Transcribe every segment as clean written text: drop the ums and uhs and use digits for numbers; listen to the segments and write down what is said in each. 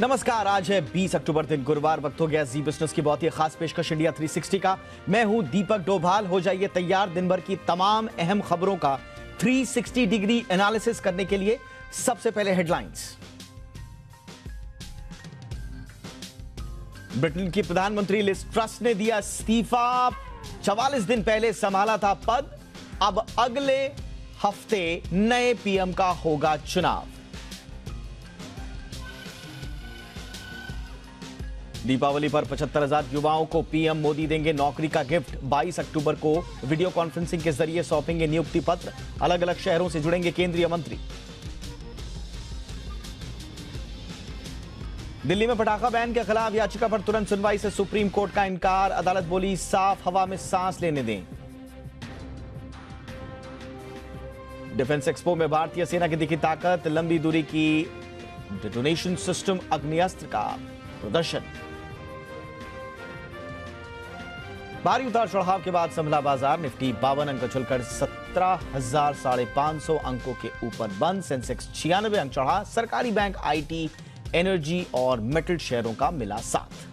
नमस्कार, आज है 20 अक्टूबर दिन गुरुवार। वक्त हो गया जी बिजनेस की बहुत ही खास पेशकश इंडिया 360 का। मैं हूं दीपक डोभाल। हो जाइए तैयार दिन भर की तमाम अहम खबरों का 360 डिग्री एनालिसिस करने के लिए। सबसे पहले हेडलाइंस। ब्रिटेन की प्रधानमंत्री लिज ट्रस ने दिया इस्तीफा। 44 दिन पहले संभाला था पद, अब अगले हफ्ते नए पीएम का होगा चुनाव। दीपावली पर 75,000 युवाओं को पीएम मोदी देंगे नौकरी का गिफ्ट। 22 अक्टूबर को वीडियो कॉन्फ्रेंसिंग के जरिए सौंपेंगे नियुक्ति पत्र। अलग अलग शहरों से जुड़ेंगे केंद्रीय मंत्री। दिल्ली में पटाखा बैन के खिलाफ याचिका पर तुरंत सुनवाई से सुप्रीम कोर्ट का इनकार। अदालत बोली साफ हवा में सांस लेने दें। डिफेंस एक्सपो में भारतीय सेना की दिखी ताकत। लंबी दूरी की डेटोनेशन सिस्टम अग्निअस्त्र का प्रदर्शन। भारी उतार चढ़ाव के बाद संभला बाजार। निफ्टी 52 अंक चलकर 17,500 अंकों के ऊपर बंद। सेंसेक्स 96 अंक चढ़ा। सरकारी बैंक, आईटी, एनर्जी और मेटल शेयरों का मिला साथ।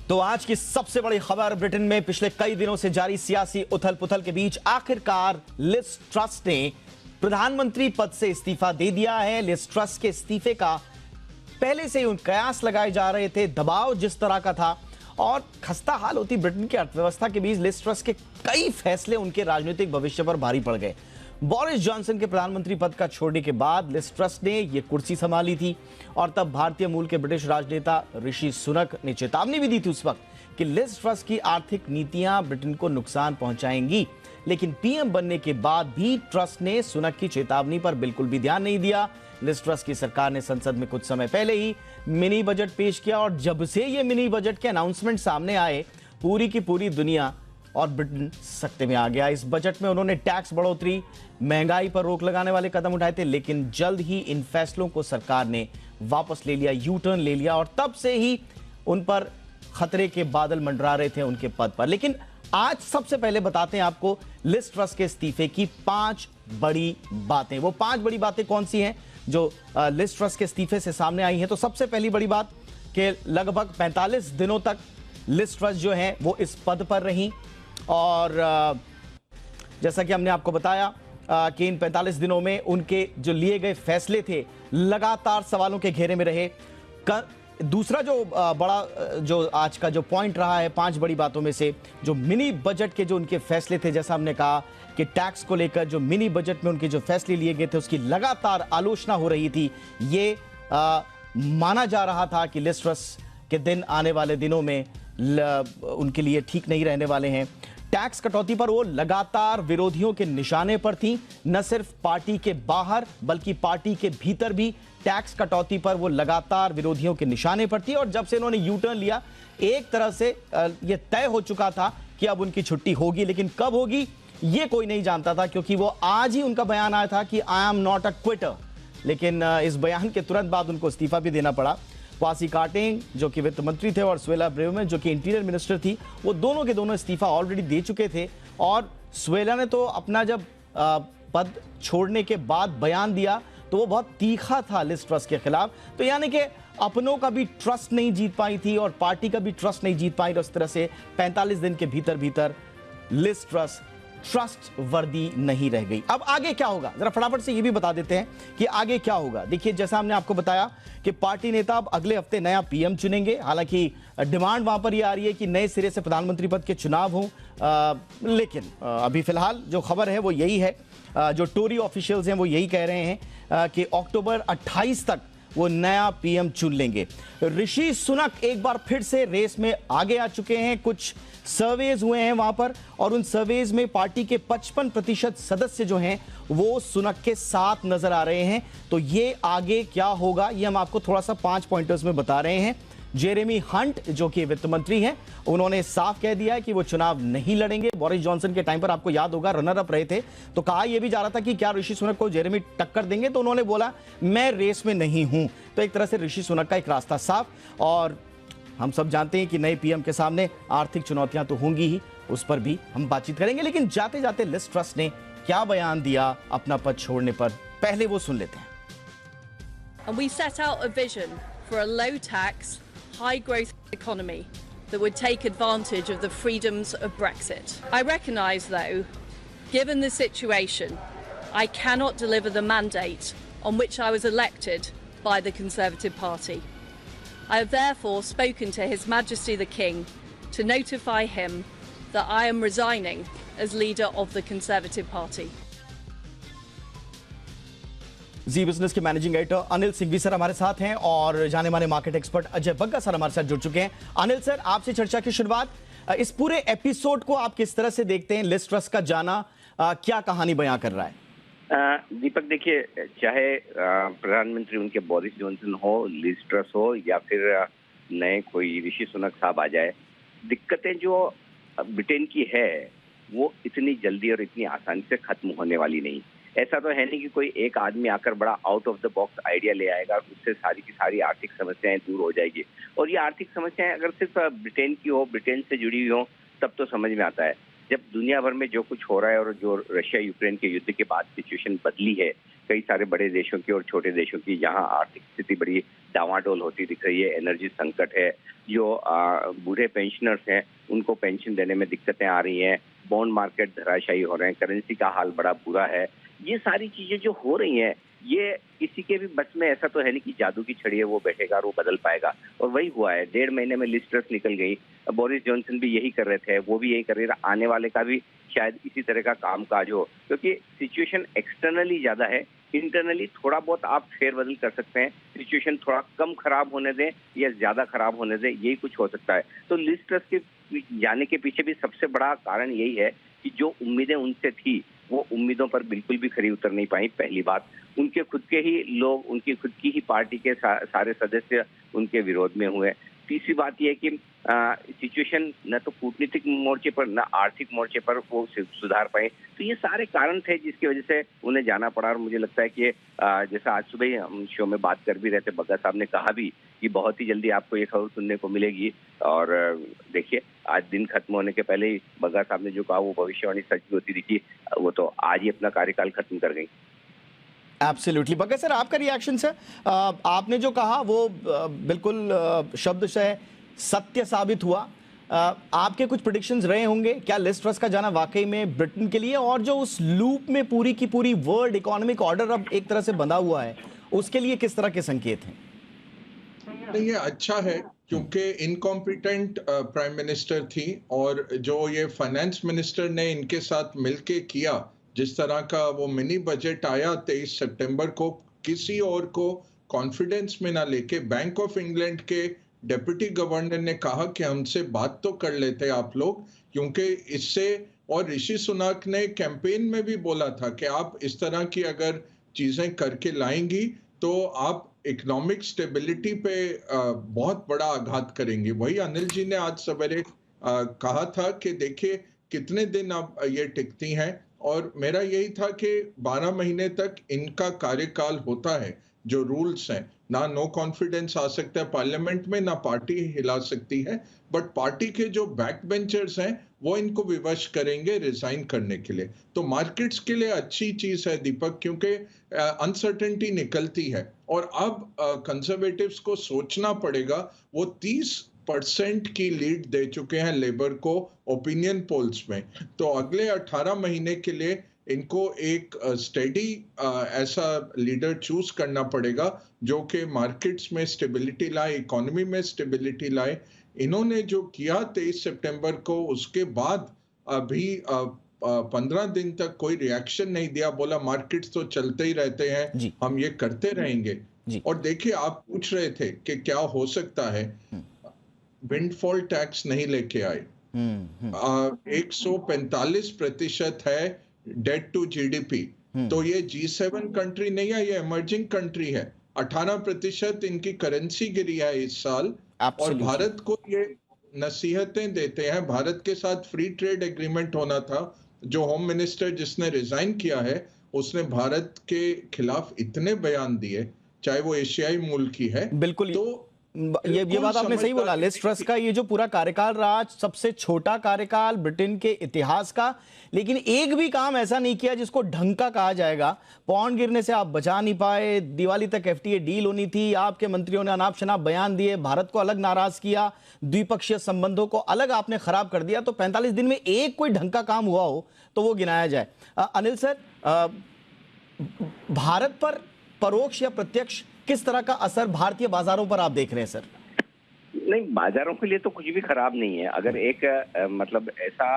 तो आज की सबसे बड़ी खबर, ब्रिटेन में पिछले कई दिनों से जारी सियासी उथल पुथल के बीच आखिरकार लिज ट्रस ने प्रधानमंत्री पद से इस्तीफा दे दिया है। लिज ट्रस के इस्तीफे का पहले से ही उन कयास लगाए जा रहे थे, दबाव जिस तरह का था और खस्ता हाल होती ब्रिटेन की अर्थव्यवस्था के बीच लिज ट्रस के कई फैसले उनके राजनीतिक भविष्य पर भारी पड़ गए। बोरिस जॉनसन के प्रधानमंत्री पद का छोड़ने के बाद लिज ट्रस ने यह कुर्सी संभाली थी और तब भारतीय मूल के ब्रिटिश राजनेता ऋषि सुनक ने चेतावनी भी दी थी उस वक्त कि लिज ट्रस की आर्थिक नीतियां ब्रिटेन को नुकसान पहुंचाएंगी। लेकिन पीएम बनने के बाद भी ट्रस ने सुनक की चेतावनी पर बिल्कुल भी ध्यान नहीं दिया। लिज ट्रस की सरकार ने संसद में कुछ समय पहले ही मिनी बजट पेश किया और जब से ये मिनी बजट के अनाउंसमेंट सामने आए, पूरी की पूरी दुनिया और ब्रिटेन सख्ते में आ गया। इस बजट में उन्होंने टैक्स बढ़ोतरी, महंगाई पर रोक लगाने वाले कदम उठाए थे, लेकिन जल्द ही इन फैसलों को सरकार ने वापस ले लिया, यू टर्न ले लिया और तब से ही उन पर खतरे के बादल मंडरा रहे थे उनके पद पर। लेकिन आज सबसे पहले बताते हैं आपको लिज ट्रस के इस्तीफे की 5 बड़ी बातें। वो 5 बड़ी बातें कौन सी हैं जो लिज ट्रस के इस्तीफे से सामने आई हैं। तो सबसे पहली बड़ी बात कि लगभग 45 दिनों तक लिज ट्रस जो है वो इस पद पर रही और जैसा कि हमने आपको बताया कि इन 45 दिनों में उनके जो लिए गए फैसले थे लगातार सवालों के घेरे में रहे। दूसरा जो बड़ा जो आज का जो पॉइंट रहा है 5 बड़ी बातों में से, जो मिनी बजट के जो उनके फैसले थे, जैसा हमने कहा कि टैक्स को लेकर जो मिनी बजट में उनके जो फैसले लिए गए थे उसकी लगातार आलोचना हो रही थी। ये माना जा रहा था कि लिज ट्रस के दिन आने वाले दिनों में उनके लिए ठीक नहीं रहने वाले हैं। टैक्स कटौती पर वो लगातार विरोधियों के निशाने पर थी। न सिर्फ पार्टी के बाहर बल्कि पार्टी के भीतर भी टैक्स कटौती पर वो लगातार विरोधियों के निशाने पर थी और जब से इन्होंने यू टर्न लिया, एक तरह से ये तय हो चुका था कि अब उनकी छुट्टी होगी, लेकिन कब होगी ये कोई नहीं जानता था, क्योंकि वो आज ही उनका बयान आया था कि I am not a Quetta. लेकिन इस बयान के तुरंत बाद उनको इस्तीफा भी देना पड़ा। क्वासी कार्टिंग जो कि वित्त मंत्री थे और सुएला ब्रेवमैन जो कि इंटीरियर मिनिस्टर थी, वो दोनों के दोनों इस्तीफा ऑलरेडी दे चुके थे और सुएला ने तो अपना जब पद छोड़ने के बाद बयान दिया तो वो बहुत तीखा था लिज ट्रस के खिलाफ। तो यानी कि अपनों का भी ट्रस्ट नहीं जीत पाई थी और पार्टी का भी ट्रस्ट नहीं जीत पाई। तो इस तरह से 45 दिन के भीतर भीतर लिज ट्रस ट्रस्ट वर्दी नहीं रह गई। अब आगे क्या होगा जरा फटाफट से ये भी बता देते हैं कि आगे क्या होगा। देखिए, जैसा हमने आपको बताया कि पार्टी नेता अब अगले हफ्ते नया पीएम चुनेंगे। हालांकि डिमांड वहां पर ये आ रही है कि नए सिरे से प्रधानमंत्री पद के चुनाव हों, लेकिन अभी फिलहाल जो खबर है वो यही है, जो टोरी ऑफिशियल्स हैं वो यही कह रहे हैं कि अक्टूबर 28 तक वो नया पीएम चुन लेंगे। ऋषि सुनक एक बार फिर से रेस में आगे आ चुके हैं। कुछ सर्वेज हुए हैं वहां पर और उन सर्वेज में पार्टी के 55% सदस्य जो हैं वो सुनक के साथ नजर आ रहे हैं। तो ये आगे क्या होगा ये हम आपको थोड़ा सा 5 पॉइंटर्स में बता रहे हैं। जेरेमी हंट जो कि वित्त मंत्री हैं, उन्होंने साफ कह दिया है कि वो चुनाव नहीं लड़ेंगे। बोरिस जॉनसन के टाइम पर आपको याद होगा रनर अप रहे थे, तो कहा यह भी जा रहा था कि क्या ऋषि सुनक को जेरेमी टक्कर देंगे, तो उन्होंने बोला मैं रेस में नहीं हूं। तो एक तरह से ऋषि सुनक का एक रास्ता साफ। और हम सब जानते हैं कि नए पीएम के सामने आर्थिक चुनौतियां तो होंगी ही, उस पर भी हम बातचीत करेंगे। लेकिन जाते जाते लिज ट्रस ने क्या बयान दिया अपना पद छोड़ने पर, पहले वो सुन लेते हैं। And we set out a vision for a low tax, high growth economy that would take advantage of the freedoms of Brexit. I recognise, though, given the situation, I cannot deliver the mandate on which I was elected by the Conservative Party. I have therefore spoken to His Majesty the King to notify him that I am resigning as leader of the Conservative Party. Zee business के managing editor Anil Singhvi sir हमारे साथ हैं और जाने माने market expert Ajay Bagga sir हमारे साथ जुड़ चुके हैं। अनिल सर, आपसे चर्चा की शुरुआत, इस पूरे एपिसोड को आप किस तरह से देखते हैं? लिज ट्रस का जाना क्या कहानी बयां कर रहा है? दीपक, देखिए, चाहे प्रधानमंत्री उनके बोरिस जॉनसन हो, लिज ट्रस हो, या फिर नए कोई ऋषि सुनक साहब आ जाए, दिक्कतें जो ब्रिटेन की है वो इतनी जल्दी और इतनी आसानी से खत्म होने वाली नहीं। ऐसा तो है नहीं कि कोई एक आदमी आकर बड़ा out of the box idea ले आएगा, उससे सारी की सारी आर्थिक समस्याएं दूर हो जाएगी। और ये आर्थिक समस्याएं अगर सिर्फ ब्रिटेन की हो, ब्रिटेन से जुड़ी हुई हो, तब तो समझ में आता है। जब दुनिया भर में जो कुछ हो रहा है और जो रशिया यूक्रेन के युद्ध के बाद सिचुएशन बदली है, कई सारे बड़े देशों की और छोटे देशों की, जहां आर्थिक स्थिति बड़ी डावाडोल होती दिख रही है, एनर्जी संकट है, जो बूढ़े पेंशनर्स हैं उनको पेंशन देने में दिक्कतें आ रही हैं, बॉन्ड मार्केट धराशायी हो रहे हैं, करेंसी का हाल बड़ा बुरा है। ये सारी चीजें जो हो रही हैं, ये किसी के भी बस में ऐसा तो है नहीं कि जादू की छड़ी है वो बैठेगा और वो बदल पाएगा। और वही हुआ है, 1.5 महीने में लिज ट्रस निकल गई। बोरिस जॉनसन भी यही कर रहे थे, वो भी यही कर रहे थे, आने वाले का भी शायद इसी तरह का कामकाज हो, क्योंकि सिचुएशन एक्सटर्नली ज्यादा है, इंटरनली थोड़ा बहुत आप फेरबदल कर सकते हैं। सिचुएशन थोड़ा कम खराब होने दें या ज्यादा खराब होने दें, यही कुछ हो सकता है। तो लिज ट्रस के जाने के पीछे भी सबसे बड़ा कारण यही है कि जो उम्मीदें उनसे थी वो उम्मीदों पर बिल्कुल भी खरी उतर नहीं पाई। पहली बात, उनके खुद के ही लोग, उनकी खुद की ही पार्टी के सारे सदस्य उनके विरोध में हुए। तीसरी बात यह है कि सिचुएशन न तो कूटनीतिक मोर्चे पर न आर्थिक मोर्चे पर वो सुधार पाए। तो ये सारे कारण थे जिसकी वजह से उन्हें जाना पड़ा। और मुझे लगता है कि जैसा आज सुबह ही हम शो में बात कर भी रहे थे, बग्गा साहब ने कहा भी कि बहुत ही जल्दी आपको ये खबर सुनने को मिलेगी। और देखिए, आज दिन खत्म होने के पहले ही बग्गा साहब ने जो कहा वो भविष्यवाणी सच भी होती दिखी। वो तो आज ही अपना कार्यकाल खत्म कर गई। एब्सोल्युटली। बग्गा सर, आपका रिएक्शन सर, आपने जो कहा वो बिल्कुल शब्दशः सत्य साबित हुआ। आपके कुछ प्रेडिक्शंस रहे होंगे, क्या लिज ट्रस का जाना वाकई में ब्रिटेन के लिए और जो उस लूप में पूरी की पूरी वर्ल्ड इकोनॉमिक ऑर्डर अब एक तरह से बंधा हुआ है, उसके लिए किस तरह के संकेत हैं? ये अच्छा है क्योंकि इनकॉम्पिटेंट प्राइम मिनिस्टर थी, और जो ये फाइनेंस मिनिस्टर ने इनके साथ मिलके किया, जिस तरह का वो मिनी बजट आया 23 सितंबर को, किसी और को कॉन्फिडेंस में ना लेके बैंक ऑफ इंग्लैंड के डिप्टी गवर्नर ने कहा कि हमसे बात तो कर लेते आप लोग, क्योंकि इससे, और ऋषि सुनक ने कैंपेन में भी बोला था कि आप इस तरह की अगर चीजें करके लाएंगी तो आप इकोनॉमिक स्टेबिलिटी पे बहुत बड़ा आघात करेंगे। वही अनिल जी ने आज सवेरे कहा था कि देखिए कितने दिन अब ये टिकती हैं, और मेरा यही था कि 12 महीने तक इनका कार्यकाल होता है। जो रूल्स हैं, ना नो कॉन्फिडेंस आ सकता है पार्लियामेंट में, ना पार्टी हिला सकती है, बट पार्टी के जो बैक बेंचर्स हैं वो इनको विवश करेंगे रिजाइन करने के लिए। तो मार्केट्स के लिए अच्छी चीज है दीपक, क्योंकि अनसर्टेनिटी निकलती है। और अब कंजर्वेटिव्स को सोचना पड़ेगा, वो 30% की लीड दे चुके हैं लेबर को ओपिनियन पोल्स में। तो अगले 18 महीने के लिए इनको एक स्टेडी ऐसा लीडर चूज करना पड़ेगा जो कि मार्केट्स में स्टेबिलिटी लाए, इकोनॉमी में स्टेबिलिटी लाए। इन्होंने जो किया 23 सितंबर को, उसके बाद अभी 15 दिन तक कोई रिएक्शन नहीं दिया, बोला मार्केट्स तो चलते ही रहते हैं, हम ये करते रहेंगे। और देखिए, आप पूछ रहे थे कि क्या हो सकता है, विंडफॉल टैक्स नहीं लेके आए। 145% है डेट टू जीडीपी, तो ये G7 कंट्री नहीं है, ये इमर्जिंग कंट्री है। 18% इनकी करेंसी गिरी है इस साल। और भारत को ये नसीहतें देते हैं, भारत के साथ फ्री ट्रेड एग्रीमेंट होना था। जो होम मिनिस्टर जिसने रिजाइन किया है, उसने भारत के खिलाफ इतने बयान दिए, चाहे वो एशियाई मुल्क की है। बिल्कुल। तो ये बात आपने सही बोला। लिज ट्रस का ये जो पूरा कार्यकाल रहा, सबसे छोटा कार्यकाल ब्रिटेन के इतिहास का, लेकिन एक भी काम ऐसा नहीं किया जिसको ढंग का कहा जाएगा। पौंड गिरने से आप बचा नहीं पाए, दिवाली तक एफटीए डील होनी थी, आपके मंत्रियों ने अनाप शनाप बयान दिए, भारत को अलग नाराज किया, द्विपक्षीय संबंधों को अलग आपने खराब कर दिया। तो 45 दिन में एक कोई ढंग का काम हुआ हो तो वो गिनाया जाए। अनिल सर, भारत पर परोक्ष या प्रत्यक्ष किस तरह का असर भारतीय बाजारों पर आप देख रहे हैं सर? नहीं, बाजारों के लिए तो कुछ भी खराब नहीं है। अगर एक मतलब ऐसा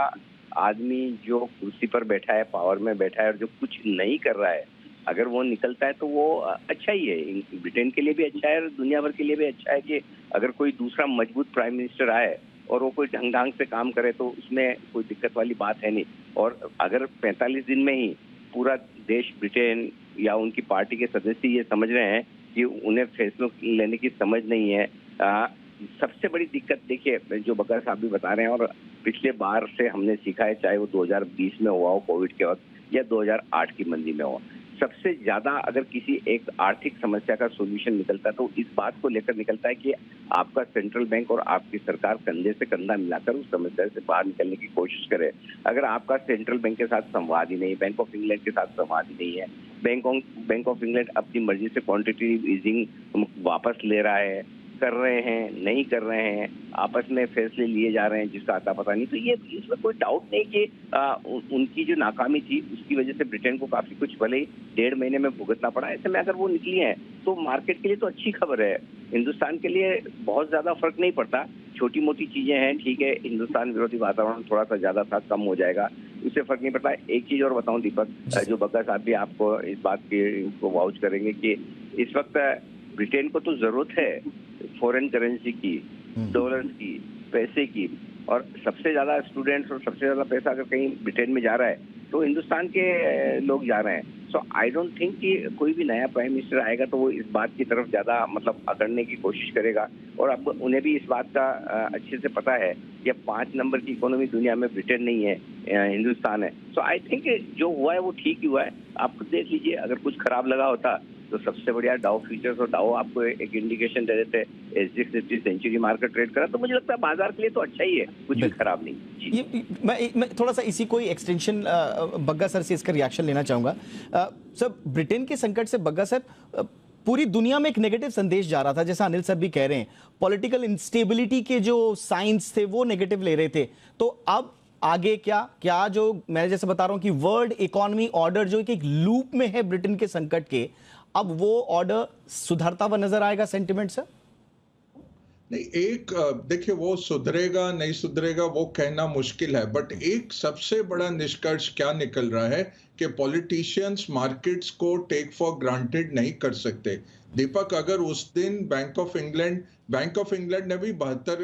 आदमी जो कुर्सी पर बैठा है, पावर में बैठा है और जो कुछ नहीं कर रहा है, अगर वो निकलता है तो वो अच्छा ही है। ब्रिटेन के लिए भी अच्छा है और दुनिया भर के लिए भी अच्छा है कि अगर कोई दूसरा मजबूत प्राइम मिनिस्टर आए और वो कोई ढंग से काम करे तो उसमें कोई दिक्कत वाली बात है नहीं। और अगर 45 दिन में ही पूरा देश, ब्रिटेन या उनकी पार्टी के सदस्य ये समझ रहे हैं कि उन्हें फैसलों लेने की समझ नहीं है, सबसे बड़ी दिक्कत देखिए जो बग्गा साहब भी बता रहे हैं, और पिछले बार से हमने सीखा है, चाहे वो 2020 में हुआ हो कोविड के वक्त या 2008 की मंदी में हो, सबसे ज्यादा अगर किसी एक आर्थिक समस्या का सोल्यूशन निकलता है तो इस बात को लेकर निकलता है कि आपका सेंट्रल बैंक और आपकी सरकार कंधे से कंधा मिलाकर उस समस्या से बाहर निकलने की कोशिश करे। अगर आपका सेंट्रल बैंक के साथ संवाद ही नहीं, बैंक ऑफ इंग्लैंड के साथ संवाद ही नहीं है, बैंक ऑफ इंग्लैंड अपनी मर्जी से क्वांटिटेटिव ईजिंग वापस ले रहा है, कर रहे हैं, नहीं कर रहे हैं, आपस में फैसले लिए जा रहे हैं जिसका आता पता नहीं, तो ये इसमें कोई डाउट नहीं कि उनकी जो नाकामी थी उसकी वजह से ब्रिटेन को काफी कुछ भले ही 1.5 महीने में भुगतना पड़ा। ऐसे में अगर वो निकली हैं तो मार्केट के लिए तो अच्छी खबर है। हिंदुस्तान के लिए बहुत ज्यादा फर्क नहीं पड़ता, छोटी मोटी चीजें हैं, ठीक है, हिंदुस्तान विरोधी वातावरण थोड़ा सा ज्यादा था, कम हो जाएगा, उससे फर्क नहीं पड़ता। एक चीज और बताऊं दीपक, जो बग्गा साहब भी आपको इस बात की वाउच करेंगे कि इस वक्त ब्रिटेन को तो जरूरत है फॉरेन करेंसी की, डॉलर्स की, पैसे की, और सबसे ज्यादा स्टूडेंट्स और सबसे ज्यादा पैसा अगर कहीं ब्रिटेन में जा रहा है तो हिंदुस्तान के लोग जा रहे हैं। सो आई डोंट थिंक कि कोई भी नया प्राइम मिनिस्टर आएगा तो वो इस बात की तरफ ज्यादा मतलब अकड़ने की कोशिश करेगा। और अब उन्हें भी इस बात का अच्छे से पता है कि 5 नंबर की इकोनॉमी दुनिया में ब्रिटेन नहीं है, हिंदुस्तान है। सो आई थिंक जो हुआ है वो ठीक ही हुआ है। आप खुद देख लीजिए, अगर कुछ खराब लगा होता तो सबसे बढ़िया डाउ फ्यूचर्स और डाउ आपको एक इंडिकेशन दे देते, SGX 50 सेंचुरी मार्केट ट्रेड करा, तो मुझे लगता है बाजार के लिए तो अच्छा ही है, कुछ भी खराब नहीं। ये मैं थोड़ा सा इसी कोई एक्सटेंशन बग्गा सर से इसका रिएक्शन लेना चाहूंगा। सर, ब्रिटेन के संकट से बग्गा सर पूरी दुनिया में एक नेगेटिव संदेश जा रहा था, जैसा अनिल सर भी कह रहे हैं, पॉलिटिकल इंस्टेबिलिटी के जो साइंस थे वो नेगेटिव ले रहे थे। तो अब आगे क्या जो मैं जैसे बता रहा हूं कि वर्ल्ड इकोनॉमी ऑर्डर जो एक लूप में है ब्रिटेन के संकट के, अब वो ऑर्डर सुधरता हुआ नजर आएगा सेंटिमेंट से? नहीं, एक देखिए, वो सुधरेगा नहीं सुधरेगा वो कहना मुश्किल है, बट एक सबसे बड़ा निष्कर्ष क्या निकल रहा है कि पॉलिटिशियंस मार्केट्स को टेक फॉर ग्रांटेड नहीं कर सकते। दीपक, अगर उस दिन बैंक ऑफ इंग्लैंड ने भी 72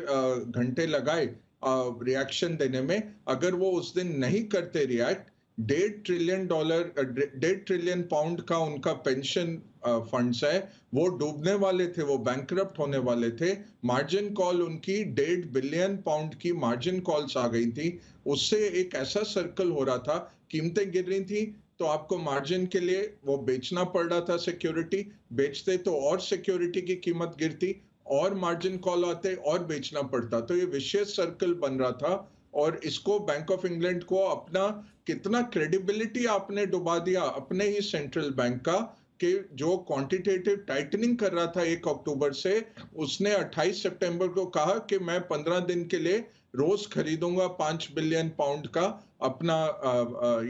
घंटे लगाए रिएक्शन देने में, अगर वो उस दिन नहीं करते रिएक्ट, $1.5 ट्रिलियन पाउंड का उनका पेंशन फंड्स है, वो डूबने वाले थे, वो बैंकरप्ट होने वाले थे। मार्जिन कॉल उनकी 1.5 बिलियन पाउंड की मार्जिन कॉल्स आ गई थी। उससे एक ऐसा सर्कल हो रहा था, कीमतें गिर रही थी तो आपको मार्जिन के लिए वो बेचना पड़ रहा था, सिक्योरिटी बेचते तो और सिक्योरिटी की कीमत गिरती, और मार्जिन कॉल आते और बेचना पड़ता, तो ये विशेष सर्कल बन रहा था। और इसको बैंक ऑफ इंग्लैंड को अपना कितना क्रेडिबिलिटी आपने डुबा दिया अपने ही सेंट्रल बैंक का, कि जो क्वांटिटेटिव टाइटनिंग कर रहा था 1 अक्टूबर से, उसने 28 सितंबर को कहा कि मैं 15 दिन के लिए रोज खरीदूंगा 5 बिलियन पाउंड का अपना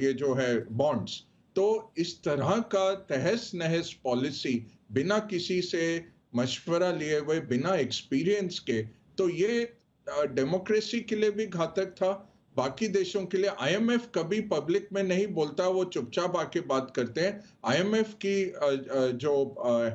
ये जो है बॉन्ड्स। तो इस तरह का तहस नहस पॉलिसी बिना किसी से मशवरा लिए हुए, बिना एक्सपीरियंस के, तो ये डेमोक्रेसी के लिए भी घातक था, बाकी देशों के लिए। IMF कभी पब्लिक में नहीं बोलता, वो चुपचाप आके बात करते हैं। IMF की जो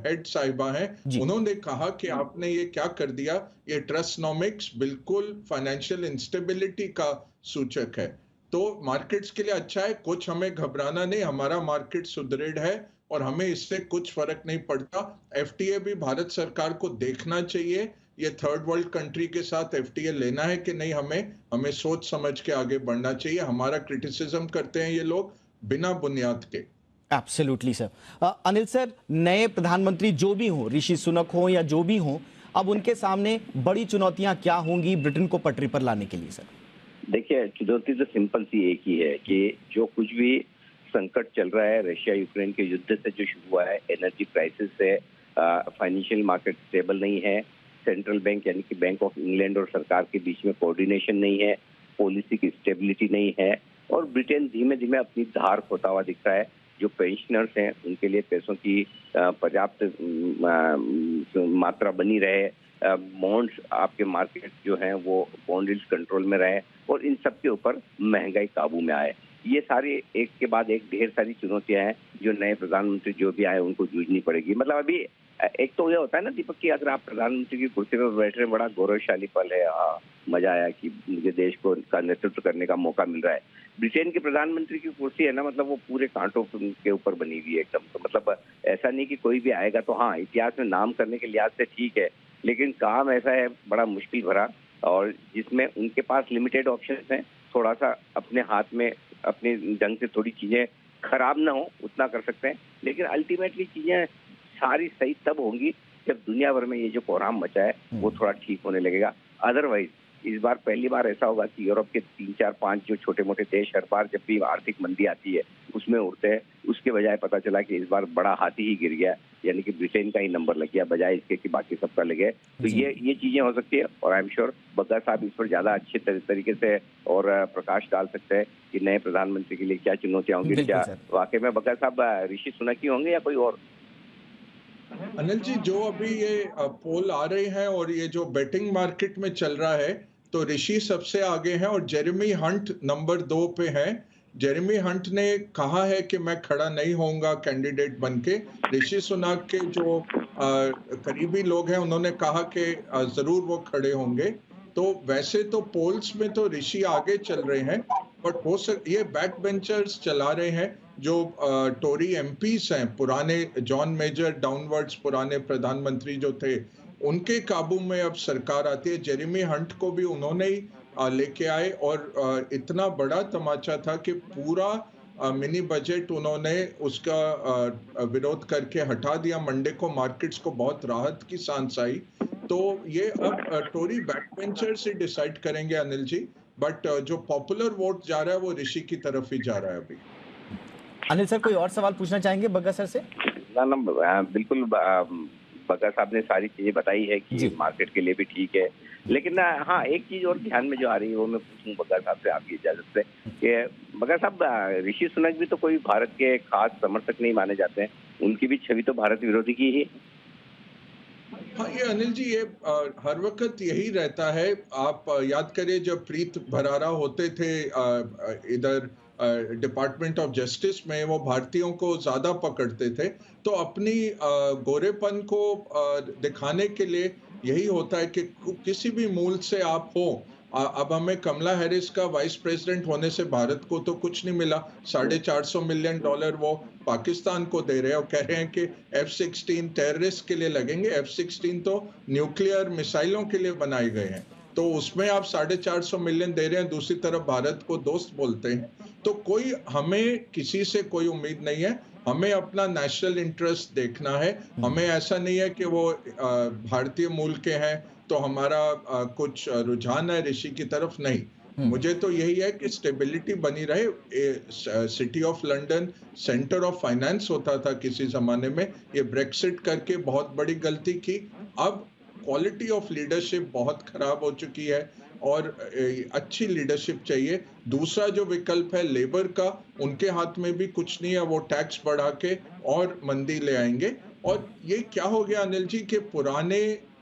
हेड साहिबा हैं, उन्होंने कहा कि आपने ये क्या कर दिया, ये ट्रस्टनोमिक्स बिल्कुल फाइनेंशियल इंस्टेबिलिटी का सूचक है। तो मार्केट्स के लिए अच्छा है, कुछ हमें घबराना नहीं, हमारा मार्केट सुदृढ़ है और हमें इससे कुछ फर्क नहीं पड़ता। FTA भी भारत सरकार को देखना चाहिए, ये थर्ड वर्ल्ड कंट्री के साथ FTA लेना है कि नहीं, हमें सोच समझ के आगे बढ़ना चाहिए। हमारा क्रिटिसिज्म करते हैं ये लोग बिना बुनियाद के। Absolutely sir. अनिल सर, नए प्रधानमंत्री जो भी हो, ऋषि सुनक हो या जो भी हो, अब उनके सामने बड़ी चुनौतियां क्या होंगी ब्रिटेन को पटरी पर लाने के लिए? सर देखिए, चुनौती तो सिंपल सी एक ही है कि जो कुछ भी संकट चल रहा है रशिया यूक्रेन के युद्ध से जो शुरू हुआ है, एनर्जी क्राइसिस से, फाइनेंशियल मार्केट स्टेबल नहीं है, सेंट्रल बैंक यानी कि बैंक ऑफ इंग्लैंड और सरकार के बीच में कोऑर्डिनेशन नहीं है, पॉलिसी की स्टेबिलिटी नहीं है, और ब्रिटेन धीमे धीमे अपनी धार खोता हुआ दिख रहा है। जो पेंशनर्स हैं उनके लिए पैसों की पर्याप्त मात्रा बनी रहे, बॉन्ड्स आपके मार्केट जो हैं वो बॉन्ड यील्ड कंट्रोल में रहे, और इन सब के ऊपर महंगाई काबू में आए। ये सारे एक के बाद एक ढेर सारी चुनौतियां हैं जो नए प्रधानमंत्री जो भी आए उनको जूझनी पड़ेगी। मतलब अभी एक तो ये होता है ना दीपक कि अगर आप प्रधानमंत्री की कुर्सी पर बैठ रहे हैं, बड़ा गौरवशाली पल है, हाँ मजा आया कि मुझे देश को का नेतृत्व करने का मौका मिल रहा है। ब्रिटेन के प्रधानमंत्री की कुर्सी है ना, मतलब वो पूरे कांटों के ऊपर बनी हुई है एकदम। तो मतलब ऐसा नहीं कि कोई भी आएगा तो हाँ इतिहास में नाम करने के लिहाज से ठीक है, लेकिन काम ऐसा है बड़ा मुश्किल भरा, और जिसमें उनके पास लिमिटेड ऑप्शंस हैं। थोड़ा सा अपने हाथ में अपने ढंग से थोड़ी चीजें खराब ना हो उतना कर सकते हैं, लेकिन अल्टीमेटली चीजें सारी सही तब होंगी जब दुनिया भर में ये जो कोहराम मचा है वो थोड़ा ठीक होने लगेगा। अदरवाइज इस बार पहली बार ऐसा होगा कि यूरोप के 3, 4, 5 जो छोटे मोटे देश हर बार जब भी आर्थिक मंदी आती है उसमें उड़ते हैं, उसके बजाय पता चला कि इस बार बड़ा हाथी ही गिर गया, यानी कि ब्रिटेन का ही नंबर लग गया बजाय इसके कि बाकी सबका लगे। तो ये चीजें हो सकती है, और आई एम श्योर बग्गा साहब इस पर ज्यादा अच्छे तरीके से और प्रकाश डाल सकते हैं कि नए प्रधानमंत्री के लिए क्या चुनौतियां होंगी। क्या वाकई में बग्गा साहब ऋषि सुनक ही होंगे या कोई और? अनिल जी, जो अभी ये पोल आ रहे हैं और ये जो बेटिंग मार्केट में चल रहा है, तो ऋषि सबसे आगे हैं और जेरेमी हंट नंबर 2 पे हैं। जेरेमी हंट ने कहा है कि मैं खड़ा नहीं होऊंगा कैंडिडेट बनके। ऋषि सुनक के जो करीबी लोग हैं उन्होंने कहा कि जरूर वो खड़े होंगे। तो वैसे तो पोल्स में तो ऋषि आगे चल रहे हैं, बट ये बैक बेंचर्स चला रहे हैं जो टोरी एमपीस हैं, पुराने जॉन मेजर डाउनवर्ड्स पुराने प्रधानमंत्री जो थे, उनके काबू में अब सरकार आती है। जेरेमी हंट को भी उन्होंने ही लेके आए, और इतना बड़ा तमाचा था कि पूरा मिनी बजट उन्होंने उसका विरोध करके हटा दिया। मंडे को मार्केट्स को बहुत राहत की सांस आई। तो ये अब टोरी बैकबेंचर से डिसाइड करेंगे अनिल जी, बट जो पॉपुलर वोट जा रहा है वो ऋषि की तरफ ही जा रहा है अभी। अनिल सर, कोई और सवाल पूछना चाहेंगे बग्गा सर से? ना बिल्कुल, बग्गा साहब ने सारी चीजें बताई है कि मार्केट के लिए भी ठीक है, लेकिन हाँ एक चीज और ध्यान में जो आ रही है वो मैं पूछूं बग्गा साहब से आपकी इजाजत से कि बग्गा साहब, ऋषि सुनक भी तो कोई भारत के खास समर्थक नहीं माने जाते हैं, उनकी भी छवि तो भारत विरोधी की ही। हाँ, ये अनिल जी, ये हर वक्त यही रहता है। आप याद करिए जब प्रीत भरारा होते थे इधर डिपार्टमेंट ऑफ जस्टिस में, वो भारतीयों को ज्यादा पकड़ते थे। तो अपनी गोरेपन को दिखाने के लिए यही होता है कि किसी भी मूल से आप हो। अब हमें कमला हैरिस का वाइस प्रेसिडेंट होने से भारत को तो कुछ नहीं मिला। $450 मिलियन वो पाकिस्तान को दे रहे हैं और कह रहे हैं कि F-16 टेररिस्ट के लिए लगेंगे। F-16 तो न्यूक्लियर मिसाइलों के लिए बनाए गए हैं, तो उसमें आप $450 मिलियन दे रहे हैं, दूसरी तरफ भारत को दोस्त बोलते हैं। तो कोई हमें किसी से कोई उम्मीद नहीं है, हमें अपना नेशनल इंटरेस्ट देखना है। हमें ऐसा नहीं है कि वो भारतीय मूल के हैं तो हमारा कुछ रुझान है ऋषि की तरफ, नहीं। मुझे तो यही है कि स्टेबिलिटी बनी रहे। City of London centre of finance होता था किसी जमाने में, ये ब्रेक्सिट करके बहुत बड़ी गलती की। अब क्वालिटी ऑफ लीडरशिप बहुत खराब हो चुकी है और अच्छी लीडरशिप चाहिए। दूसरा जो विकल्प है लेबर का, उनके हाथ में भी कुछ नहीं है, वो टैक्स बढ़ा के और मंदी ले आएंगे। और ये क्या हो गया अनिल जी कि पुराने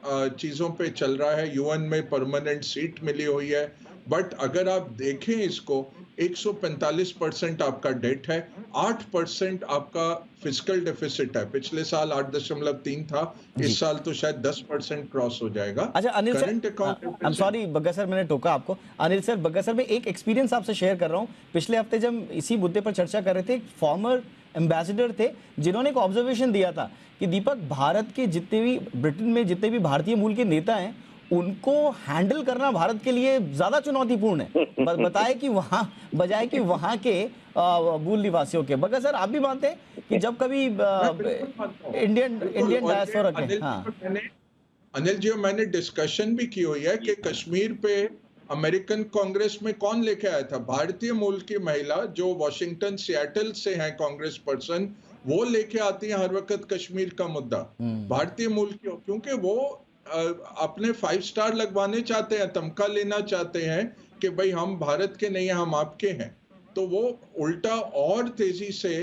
चीजों पे चल रहा है। यूएन में परमानेंट सीट मिली हुई है, बट अगर आप देखें इसको 145% आपका डेट है, 8% आपका फिस्कल डेफिसिट है। पिछले साल 8.3 था, इस साल तो शायद 10% क्रॉस हो जाएगा। अच्छा Anil sir, I am sorry Bagga sir, मैंने टोका आपको। अनिल सर, बग्गा सर, मैं एक एक्सपीरियंस आपसे शेयर कर रहा हूँ। पिछले हफ्ते जब इसी मुद्दे पर चर्चा कर रहे थे, एक फॉर्मर एम्बेसडर थे जिन्होंने एक ऑब्जर्वेशन दिया था कि दीपक, भारत के जितने भी ब्रिटेन में जितने भी भारतीय मूल के नेता हैं उनको हैंडल करना भारत के लिए ज्यादा चुनौतीपूर्ण है, बताए कि वहां बजाय कि वहां के मूल निवासियों के। बग्गा सर, आप भी मानते हैं कि जब कभी इंडियन डायस्पोरा के, हाँ अनिल जी, मैंने डिस्कशन भी की हुई है कि कश्मीर पे अमेरिकन कांग्रेस में कौन लेके आया था? भारतीय मूल की महिला जो वॉशिंगटन सियाटल से हैं कांग्रेस पर्सन, वो लेके आती है हर वक्त कश्मीर का मुद्दा। भारतीय मूल की, क्योंकि वो अपने 5 स्टार लगवाने चाहते हैं, तमगा लेना चाहते हैं कि भाई हम भारत के नहीं हैं, हम आपके हैं। तो वो उल्टा और तेजी से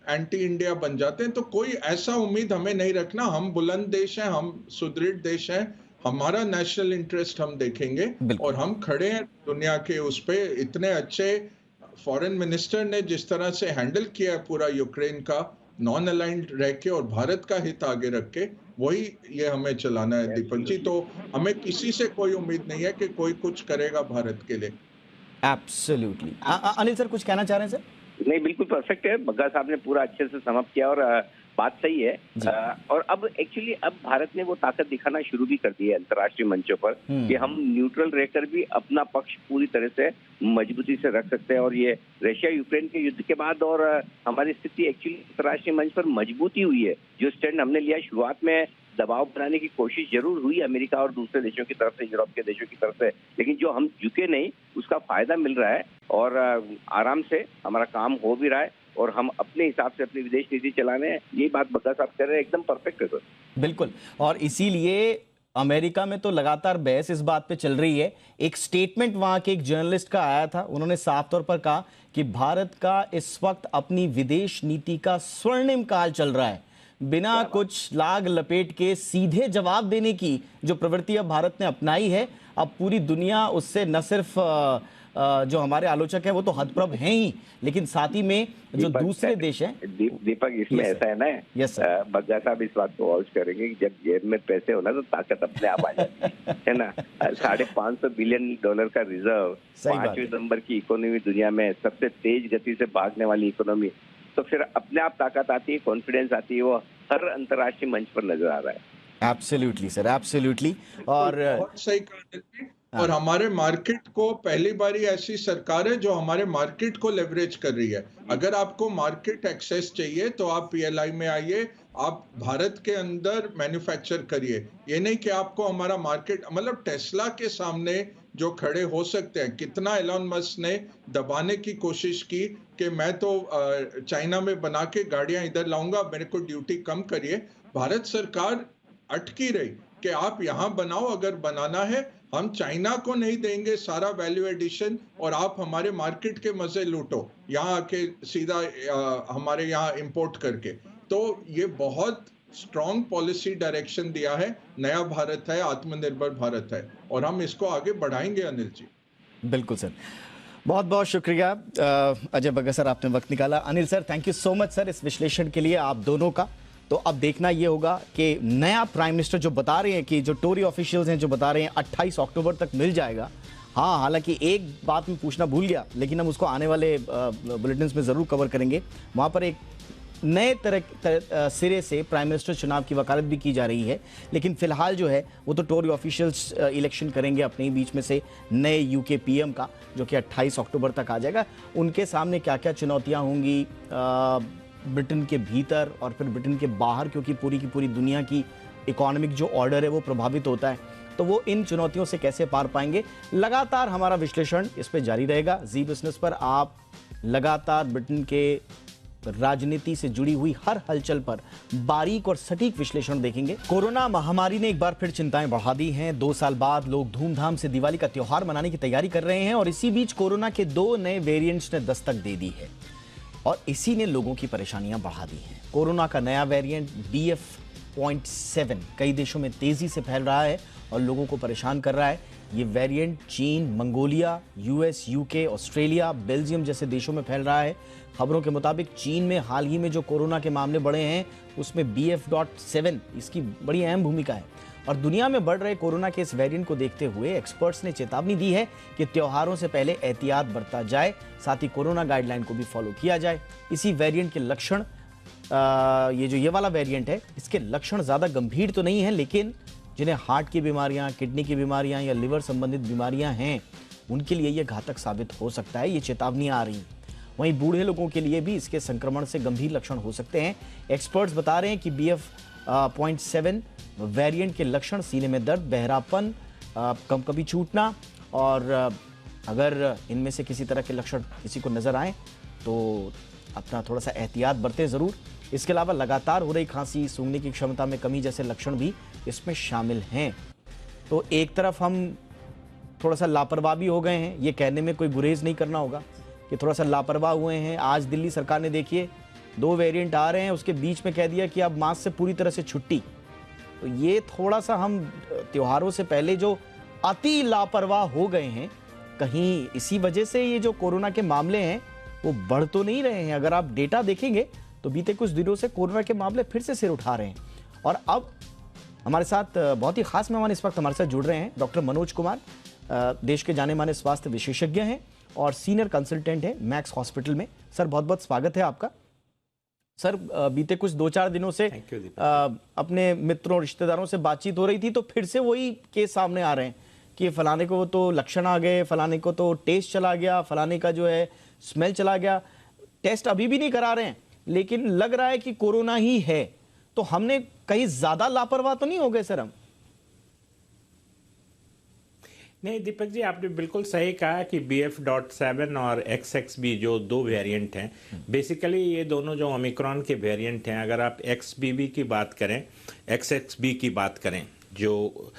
एंटी इंडिया बन जाते हैं। तो कोई ऐसा उम्मीद हमें नहीं रखना। हम बुलंद देश हैं, हम सुदृढ़ देश हैं, हमारा नेशनल इंटरेस्ट हम देखेंगे और हम खड़े हैं दुनिया के उस पे। इतने अच्छे फॉरेन मिनिस्टर ने जिस तरह से हैंडल किया है पूरा यूक्रेन का, नॉन अलाइंड रह के और भारत का हित आगे रख के, वही ये हमें चलाना है दीपक जी। तो हमें किसी से कोई उम्मीद नहीं है कि कोई कुछ करेगा भारत के लिए। एब्सोल्युटली। अनिल सर कुछ कहना चाह रहे हैं सर? नहीं, बिल्कुल परफेक्ट है। बग्गा साहब ने पूरा अच्छे से समअप किया और बात सही है। और अब एक्चुअली अब भारत ने वो ताकत दिखाना शुरू भी कर दी है अंतर्राष्ट्रीय मंचों पर कि हम न्यूट्रल रहकर भी अपना पक्ष पूरी तरह से मजबूती से रख सकते हैं। और ये रशिया यूक्रेन के युद्ध के बाद और हमारी स्थिति एक्चुअली अंतर्राष्ट्रीय मंच पर मजबूती हुई है। जो स्टैंड हमने लिया, शुरुआत में दबाव बनाने की कोशिश जरूर हुई अमेरिका और दूसरे देशों की तरफ से, यूरोप के देशों की तरफ से, लेकिन जो हम झुके नहीं उसका फायदा मिल रहा है और आराम से हमारा काम हो भी रहा है और हम अपने हिसाब से अपनी विदेश नीति चलाने हैं। यही बात बग्गा साहब कर रहे हैं, एकदम परफेक्ट है सर। बिल्कुल। और इसीलिए अमेरिका में तो लगातार बहस इस बात पे चल रही है। एक स्टेटमेंट वहां के एक जर्नलिस्ट का आया था, उन्होंने साफ तौर पर कहा कि भारत का इस वक्त अपनी विदेश नीति का स्वर्णिम काल चल रहा है। बिना कुछ लाग लपेट के सीधे जवाब देने की जो प्रवृत्ति अब भारत ने अपनाई है, अब पूरी दुनिया उससे न सिर्फ जो हमारे आलोचक हैं वो तो हतप्रभ हैं ही, लेकिन साथ ही में जो दूसरे देश हैं। दीपक, इसमें ऐसा है ना, बग्गा साहब इस बात को वाउच करेंगे कि जब जेब में पैसे हो ना तो ताकत अपने आप आ जाती है ना। $550 बिलियन का रिजर्व, 5वें नंबर की इकोनॉमी दुनिया में, सबसे तेज गति से भागने वाली इकोनॉमी, तो फिर अपने आप ताकत आती है, कॉन्फिडेंस आती है। वो हर अंतर्राष्ट्रीय मंच पर नजर आ रहा है। Absolutely sir, absolutely. और बहुत सही कहा। और हमारे मार्केट को पहली बारी ऐसी सरकार है जो हमारे मार्केट को लेवरेज कर रही है। अगर आपको मार्केट एक्सेस चाहिए तो आप पीएलआई में आइए, आप भारत के अंदर मैन्युफैक्चर करिए। ये नहीं कि आपको हमारा मार्केट, मतलब टेस्ला के सामने जो खड़े हो सकते हैं, कितना एलन मस्क ने दबाने की कोशिश की कि मैं तो चाइना में बना के गाड़ियां इधर लाऊंगा, मेरे को ड्यूटी कम करिए। भारत सरकार अटकी रही कि आप यहाँ बनाओ, अगर बनाना है हम चाइना को नहीं देंगे सारा वैल्यू एडिशन और आप हमारे मार्केट के मजे लूटो यहाँ आके सीधा हमारे यहाँ इंपोर्ट करके। तो ये बहुत स्ट्रॉन्ग पॉलिसी डायरेक्शन दिया है। नया भारत है, आत्मनिर्भर भारत है और हम इसको आगे बढ़ाएंगे। अनिल जी बिल्कुल सर, बहुत बहुत शुक्रिया अजय बग्गा सर, आपने वक्त निकाला। Anil sir, thank you so much sir इस विश्लेषण के लिए आप दोनों का। तो अब देखना ये होगा कि नया प्राइम मिनिस्टर जो बता रहे हैं कि जो टोरी ऑफिशियल्स हैं जो बता रहे हैं 28 अक्टूबर तक मिल जाएगा। हाँ, हालांकि एक बात मैं पूछना भूल गया, लेकिन हम उसको आने वाले बुलेटिन्स में ज़रूर कवर करेंगे। वहाँ पर एक नए तरह सिरे से प्राइम मिनिस्टर चुनाव की वकालत भी की जा रही है, लेकिन फिलहाल जो है वो तो टोरी ऑफिशियल्स इलेक्शन करेंगे अपने ही बीच में से नए यूके पीएम का, जो कि 28 अक्टूबर तक आ जाएगा। उनके सामने क्या क्या चुनौतियाँ होंगी ब्रिटेन के भीतर और फिर ब्रिटेन के बाहर, क्योंकि पूरी की पूरी दुनिया की इकोनॉमिक जो ऑर्डर है वो प्रभावित होता है, तो वो इन चुनौतियों से कैसे पार पाएंगे। लगातार हमारा विश्लेषण इस पे जारी रहेगा। जी बिजनेस पर आप लगातार ब्रिटेन के राजनीति से जुड़ी हुई हर हलचल पर बारीक और सटीक विश्लेषण देखेंगे। कोरोना महामारी ने एक बार फिर चिंताएं बढ़ा दी हैं। 2 साल बाद लोग धूमधाम से दिवाली का त्योहार मनाने की तैयारी कर रहे हैं और इसी बीच कोरोना के 2 नए वेरिएंट्स ने दस्तक दे दी है और इसी ने लोगों की परेशानियां बढ़ा दी हैं। कोरोना का नया वेरिएंट BF.7 कई देशों में तेजी से फैल रहा है और लोगों को परेशान कर रहा है। ये वेरिएंट चीन, Mongolia, US, UK, Australia, Belgium जैसे देशों में फैल रहा है। खबरों के मुताबिक चीन में हाल ही में जो कोरोना के मामले बढ़े हैं उसमें BF.7 इसकी बड़ी अहम भूमिका है। और दुनिया में बढ़ रहे कोरोना के इस वेरिएंट को देखते हुए एक्सपर्ट्स ने चेतावनी दी है कि त्योहारों से पहले एहतियात बरता जाए, साथ ही कोरोना गाइडलाइन को भी फॉलो किया जाए। इसी वेरिएंट के लक्षण, ये वाला वेरिएंट है, इसके लक्षण ज़्यादा गंभीर तो नहीं है, लेकिन जिन्हें हार्ट की बीमारियां, किडनी की बीमारियां या लिवर संबंधित बीमारियां हैं उनके लिए ये घातक साबित हो सकता है। ये चेतावनियां आ रही हैं। वहीं बूढ़े लोगों के लिए भी इसके संक्रमण से गंभीर लक्षण हो सकते हैं। एक्सपर्ट्स बता रहे हैं कि BF.7 वेरिएंट के लक्षण सीने में दर्द, बहरापन, कभी छूटना, और अगर इनमें से किसी तरह के लक्षण किसी को नजर आए तो अपना थोड़ा सा एहतियात बरतें ज़रूर। इसके अलावा लगातार हो रही खांसी, सूंघने की क्षमता में कमी जैसे लक्षण भी इसमें शामिल हैं। तो एक तरफ हम थोड़ा सा लापरवाह भी हो गए हैं, ये कहने में कोई गुरेज नहीं करना होगा कि थोड़ा सा लापरवाह हुए हैं। आज दिल्ली सरकार ने देखिए 2 वेरिएंट आ रहे हैं, उसके बीच में कह दिया कि अब मास्क से पूरी तरह से छुट्टी। तो ये थोड़ा सा हम त्योहारों से पहले जो अति लापरवाह हो गए हैं, कहीं इसी वजह से ये जो कोरोना के मामले हैं वो बढ़ तो नहीं रहे हैं। अगर आप डेटा देखेंगे तो बीते कुछ दिनों से कोरोना के मामले फिर से सिर उठा रहे हैं। और अब हमारे साथ बहुत ही खास मेहमान इस वक्त हमारे साथ जुड़ रहे हैं। डॉक्टर मनोज कुमार देश के जाने माने स्वास्थ्य विशेषज्ञ हैं और सीनियर कंसल्टेंट हैं मैक्स हॉस्पिटल में। सर बहुत बहुत स्वागत है आपका। सर बीते कुछ 2-4 दिनों से अपने मित्रों रिश्तेदारों से बातचीत हो रही थी, तो फिर से वही केस सामने आ रहे हैं कि फलाने को तो लक्षण आ गए, फलाने को तो टेस्ट चला गया, फलाने का जो है स्मेल चला गया। टेस्ट अभी भी नहीं करा रहे हैं, लेकिन लग रहा है कि कोरोना ही है। तो हमने कहीं ज्यादा लापरवाह तो नहीं हो गए सर हम? नहीं दीपक जी, आपने बिल्कुल सही कहा कि BF.7 और XXB जो 2 वेरिएंट हैं, बेसिकली ये दोनों जो ओमिक्रॉन के वेरिएंट हैं, अगर आप XBB की बात करें, XXB की बात करें, जो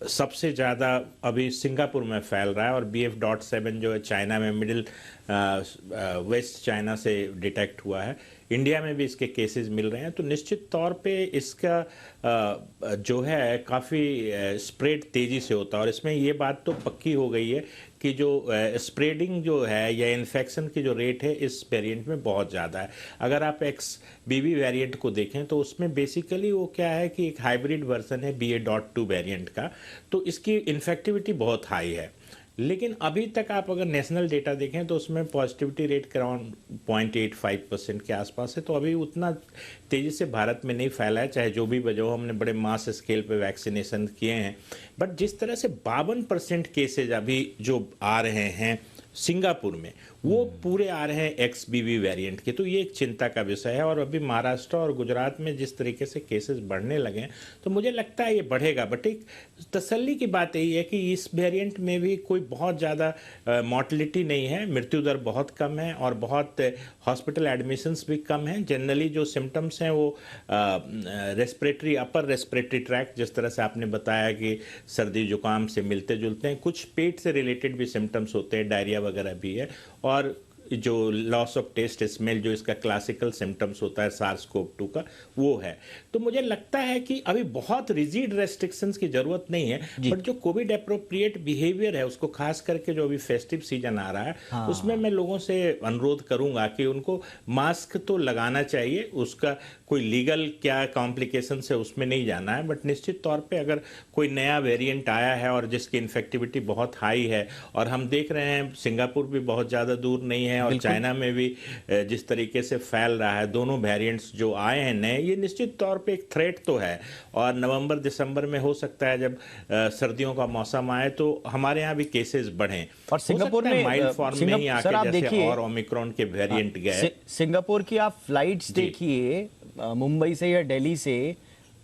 सबसे ज़्यादा अभी सिंगापुर में फैल रहा है, और BF.7 जो है चाइना में मिडिल वेस्ट चाइना से डिटेक्ट हुआ है, इंडिया में भी इसके केसेस मिल रहे हैं। तो निश्चित तौर पे इसका जो है काफ़ी स्प्रेड तेज़ी से होता है, और इसमें ये बात तो पक्की हो गई है कि जो स्प्रेडिंग जो है या इन्फेक्शन की जो रेट है इस वेरिएंट में बहुत ज़्यादा है। अगर आप XBB वेरिएंट को देखें तो उसमें बेसिकली वो क्या है कि एक हाइब्रिड वर्जन है BA.2 वेरिएंट का, तो इसकी इन्फेक्टिविटी बहुत हाई है। लेकिन अभी तक आप अगर नेशनल डेटा देखें तो उसमें पॉजिटिविटी रेट अराउंड 0.85% के आसपास है। तो अभी उतना तेज़ी से भारत में नहीं फैला है, चाहे जो भी वजह हो, हमने बड़े मास स्केल पे वैक्सीनेशन किए हैं। बट जिस तरह से 52% केसेज अभी जो आ रहे हैं सिंगापुर में, वो पूरे आ रहे हैं XBB वेरिएंट के, तो ये एक चिंता का विषय है। और अभी महाराष्ट्र और गुजरात में जिस तरीके से केसेस बढ़ने लगे हैं, तो मुझे लगता है ये बढ़ेगा। बट एक तसल्ली की बात यही है कि इस वेरिएंट में भी कोई बहुत ज़्यादा मॉर्टलिटी नहीं है, मृत्यु दर बहुत कम है और बहुत हॉस्पिटल एडमिशन्स भी कम हैं। जनरली जो सिम्टम्स हैं वो रेस्पिरेटरी, अपर रेस्पिरेटरी ट्रैक्ट, जिस तरह से आपने बताया कि सर्दी जुकाम से मिलते जुलते हैं, कुछ पेट से रिलेटेड भी सिम्टम्स होते हैं, डायरिया वगैरह भी है, और जो लॉस ऑफ टेस्ट स्मेल जो इसका क्लासिकल सिम्टम्स होता है SARS-CoV-2 का, वो है। तो मुझे लगता है कि अभी बहुत रिजिड रेस्ट्रिक्शंस की जरूरत नहीं है, बट जो कोविड एप्रोप्रिएट बिहेवियर है उसको खास करके जो अभी फेस्टिव सीजन आ रहा है उसमें मैं लोगों से अनुरोध करूंगा कि उनको मास्क तो लगाना चाहिए, उसका कोई लीगल क्या कॉम्प्लिकेशंस है उसमें नहीं जाना है, बट निश्चित तौर पे अगर कोई नया वेरिएंट आया है और जिसकी इन्फेक्टिविटी बहुत हाई है, और हम देख रहे हैं सिंगापुर भी बहुत ज़्यादा दूर नहीं है और चाइना में भी जिस तरीके से फैल रहा है, दोनों वेरिएंट्स जो आए हैं नए, ये निश्चित तौर पे एक थ्रेट तो है। और नवंबर दिसंबर में हो सकता है जब सर्दियों का मौसम आए तो हमारे यहाँ भी केसेस बढ़ें, और सिंगापुर में माइल्ड फॉर्म में ही आके जैसे और ओमिक्रॉन के वेरिएंट गए। सिंगापुर की आप फ्लाइट्स देखिए, मुंबई से या दिल्ली से,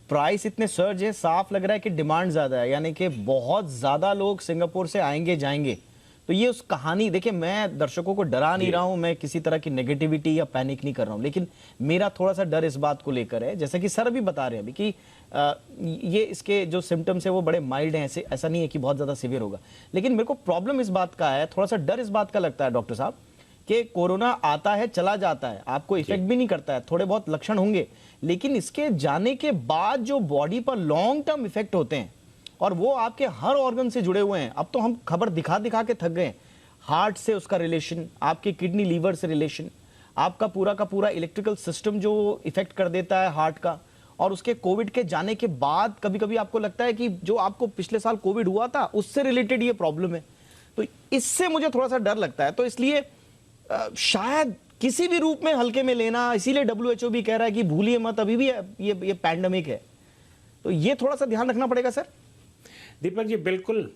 प्राइस इतने सर्ज है, साफ लग रहा है कि डिमांड ज्यादा है, यानी कि बहुत ज्यादा लोग सिंगापुर से आएंगे जाएंगे। तो ये उस कहानी, देखिए मैं दर्शकों को डरा नहीं रहा हूं, मैं किसी तरह की नेगेटिविटी या पैनिक नहीं कर रहा हूं, लेकिन मेरा थोड़ा सा डर इस बात को लेकर है, जैसा कि सर भी बता रहे हैं अभी कि ये इसके जो सिम्टम्स है वो बड़े माइल्ड हैं, ऐसा नहीं है कि बहुत ज्यादा सीवियर होगा। लेकिन मेरे को प्रॉब्लम इस बात का है, थोड़ा सा डर इस बात का लगता है डॉक्टर साहब कि कोरोना आता है चला जाता है, आपको इफेक्ट भी नहीं करता है, थोड़े बहुत लक्षण होंगे, लेकिन इसके जाने के बाद जो बॉडी पर लॉन्ग टर्म इफेक्ट होते हैं और वो आपके हर ऑर्गन से जुड़े हुए हैं। अब तो हम खबर दिखा दिखा के थक गए, हार्ट से उसका रिलेशन, आपके किडनी लीवर से रिलेशन, आपका पूरा का पूरा इलेक्ट्रिकल सिस्टम जो इफेक्ट कर देता है हार्ट का, और उसके कोविड के जाने के बाद कभी कभी आपको लगता है कि जो आपको पिछले साल कोविड हुआ था उससे रिलेटेड ये प्रॉब्लम है। तो इससे मुझे थोड़ा सा डर लगता है। तो इसलिए शायद किसी भी रूप में हल्के में लेना, इसीलिए WHO भी कह रहा है कि भूलिए मत, अभी भी ये पैंडेमिक है। तो ये थोड़ा सा ध्यान रखना पड़ेगा सर। दीपक जी बिल्कुल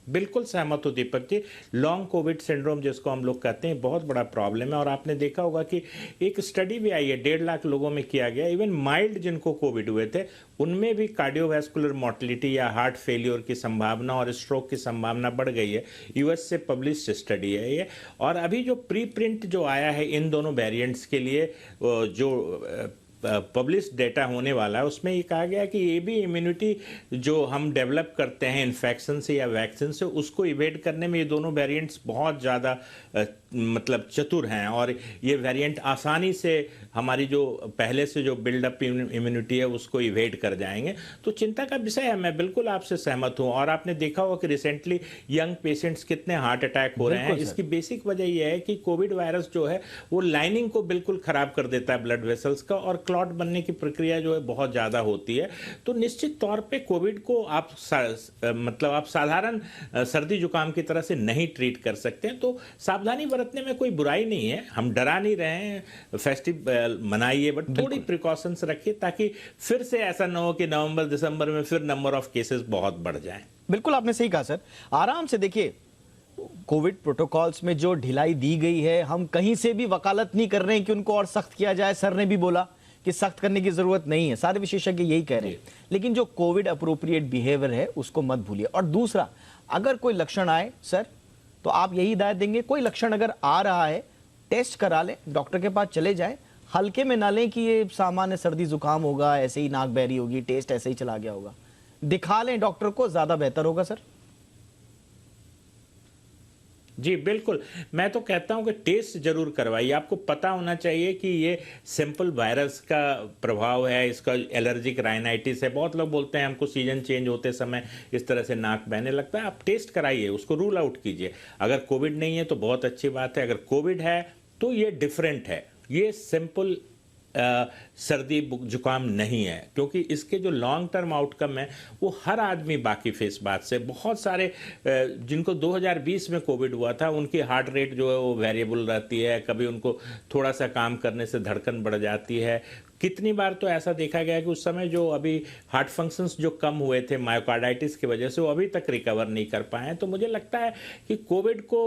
बिल्कुल सहमत हो Deepak ji. Long Covid syndrome जिसको हम लोग कहते हैं बहुत बड़ा प्रॉब्लम है, और आपने देखा होगा कि एक स्टडी भी आई है 1.5 लाख लोगों में किया गया, इवन माइल्ड जिनको कोविड हुए थे उनमें भी कार्डियोवैस्कुलर मोर्टिलिटी या हार्ट फेलियर की संभावना और स्ट्रोक की संभावना बढ़ गई है। यूएस से पब्लिश्ड स्टडी है ये। और अभी जो प्री प्रिंट जो आया है इन दोनों वेरिएंट्स के लिए जो पब्लिश डेटा होने वाला है उसमें ये कहा गया कि ये भी इम्यूनिटी जो हम डेवलप करते हैं इन्फेक्शन से या वैक्सीन से उसको इवेड करने में ये दोनों वेरिएंट्स बहुत ज़्यादा मतलब चतुर हैं, और ये वेरिएंट आसानी से हमारी जो पहले से जो बिल्डअप इम्यूनिटी है उसको इवेड कर जाएंगे। तो चिंता का विषय है, मैं बिल्कुल आपसे सहमत हूँ। और आपने देखा होगा कि रिसेंटली यंग पेशेंट्स कितने हार्ट अटैक हो रहे हैं। इसकी बेसिक वजह यह है कि कोविड वायरस जो है वो लाइनिंग को बिल्कुल ख़राब कर देता है ब्लड वेसल्स का, और क्लॉट बनने की प्रक्रिया जो है बहुत ज़्यादा होती है। तो निश्चित तौर पे कोविड को आप मतलब आप साधारण सर्दी जुकाम की तरह से नहीं ट्रीट कर सकते हैं। तो सावधानी बरतने में कोई बुराई नहीं है, हम डरा नहीं रहे हैं, फेस्टिव मनाइए, बट थोड़ी प्रिकॉशंस रखिए ताकि फिर से ऐसा ना हो कि नवंबर दिसंबर में फिर नंबर ऑफ केसेस बहुत बढ़ जाएं। बिल्कुल आपने सही कहा सर, आराम से देखिए कोविड प्रोटोकॉल्स में जो ढिलाई दी गई है, हम कहीं से भी वकालत नहीं कर रहे हैं कि उनको और सख्त किया जाए। सर ने भी बोला कि सख्त करने की जरूरत नहीं है, सारे विशेषज्ञ यही कह रहे हैं। लेकिन जो कोविड अप्रोप्रिएट बिहेवियर है उसको मत भूलिए। और दूसरा, अगर कोई लक्षण आए सर तो आप यही हिदायत देंगे, कोई लक्षण अगर आ रहा है टेस्ट करा लें, डॉक्टर के पास चले जाएं, हल्के में ना लें कि ये सामान्य सर्दी जुकाम होगा, ऐसे ही नाक बहरी होगी, टेस्ट ऐसे ही चला गया होगा। दिखा लें डॉक्टर को, ज्यादा बेहतर होगा सर। जी बिल्कुल, मैं तो कहता हूं कि टेस्ट जरूर करवाइए। आपको पता होना चाहिए कि ये सिंपल वायरस का प्रभाव है, इसका एलर्जिक राइनाइटिस है। बहुत लोग बोलते हैं हमको सीजन चेंज होते समय इस तरह से नाक बहने लगता है। आप टेस्ट कराइए, उसको रूल आउट कीजिए। अगर कोविड नहीं है तो बहुत अच्छी बात है, अगर कोविड है तो ये डिफरेंट है, ये सिंपल सर्दी जुकाम नहीं है, क्योंकि इसके जो लॉन्ग टर्म आउटकम है वो हर आदमी वाकिफ है इस बात से। बहुत सारे जिनको 2020 में कोविड हुआ था उनकी हार्ट रेट जो है वो वेरिएबल रहती है, कभी उनको थोड़ा सा काम करने से धड़कन बढ़ जाती है। कितनी बार तो ऐसा देखा गया कि उस समय जो अभी हार्ट फंक्शंस जो कम हुए थे मायोकार्डाइटिस की वजह से, वो अभी तक रिकवर नहीं कर पाए। तो मुझे लगता है कि कोविड को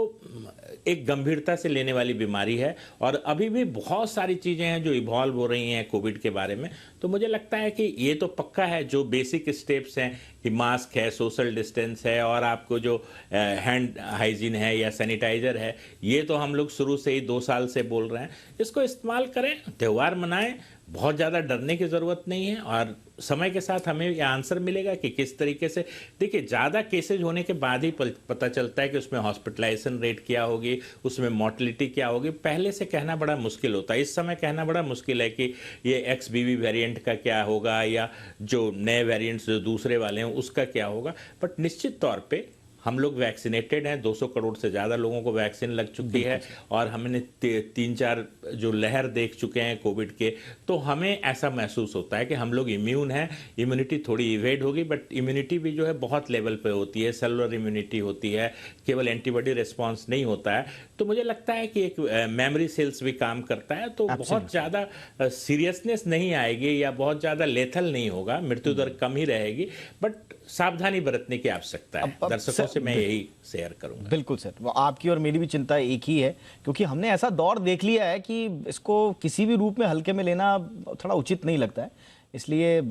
एक गंभीरता से लेने वाली बीमारी है, और अभी भी बहुत सारी चीज़ें हैं जो इवॉल्व हो रही हैं कोविड के बारे में। तो मुझे लगता है कि ये तो पक्का है, जो बेसिक स्टेप्स हैं कि मास्क है, सोशल डिस्टेंस है, और आपको जो हैंड हाइजीन है या सैनिटाइजर है, ये तो हम लोग शुरू से ही 2 साल से बोल रहे हैं। इसको इस्तेमाल करें, त्यौहार मनाएं, बहुत ज़्यादा डरने की ज़रूरत नहीं है। और समय के साथ हमें ये आंसर मिलेगा कि किस तरीके से। देखिए, ज़्यादा केसेज होने के बाद ही पता चलता है कि उसमें हॉस्पिटलाइजेशन रेट क्या होगी, उसमें मोर्टिलिटी क्या होगी। पहले से कहना बड़ा मुश्किल होता है, इस समय कहना बड़ा मुश्किल है कि ये XBB वेरिएंट का क्या होगा, या जो नए वेरिएंट्स जो दूसरे वाले हैं उसका क्या होगा। बट निश्चित तौर पे हम लोग वैक्सीनेटेड हैं, 200 करोड़ से ज़्यादा लोगों को वैक्सीन लग चुकी है, और हमने 3-4 जो लहर देख चुके हैं कोविड के। तो हमें ऐसा महसूस होता है कि हम लोग इम्यून हैं, इम्यूनिटी थोड़ी इवेड होगी, बट इम्यूनिटी भी जो है बहुत लेवल पे होती है, सेलुलर इम्यूनिटी होती है, केवल एंटीबॉडी रिस्पॉन्स नहीं होता है। तो मुझे लगता है कि एक मेमोरी सेल्स भी काम करता है, तो बहुत ज़्यादा सीरियसनेस नहीं आएगी या बहुत ज़्यादा लेथल नहीं होगा, मृत्यु दर कम ही रहेगी, बट सावधानी बरतने की आवश्यकता है। दर्शकों से मैं यही शेयर करूंगा। बिल्कुल सर, वो आपकी और मेरी भी चिंता एक ही है, क्योंकि हमने ऐसा दौर देख लिया है कि इसको किसी भी रूप में हल्के में लेना थोड़ा उचित नहीं लगता है। इसलिए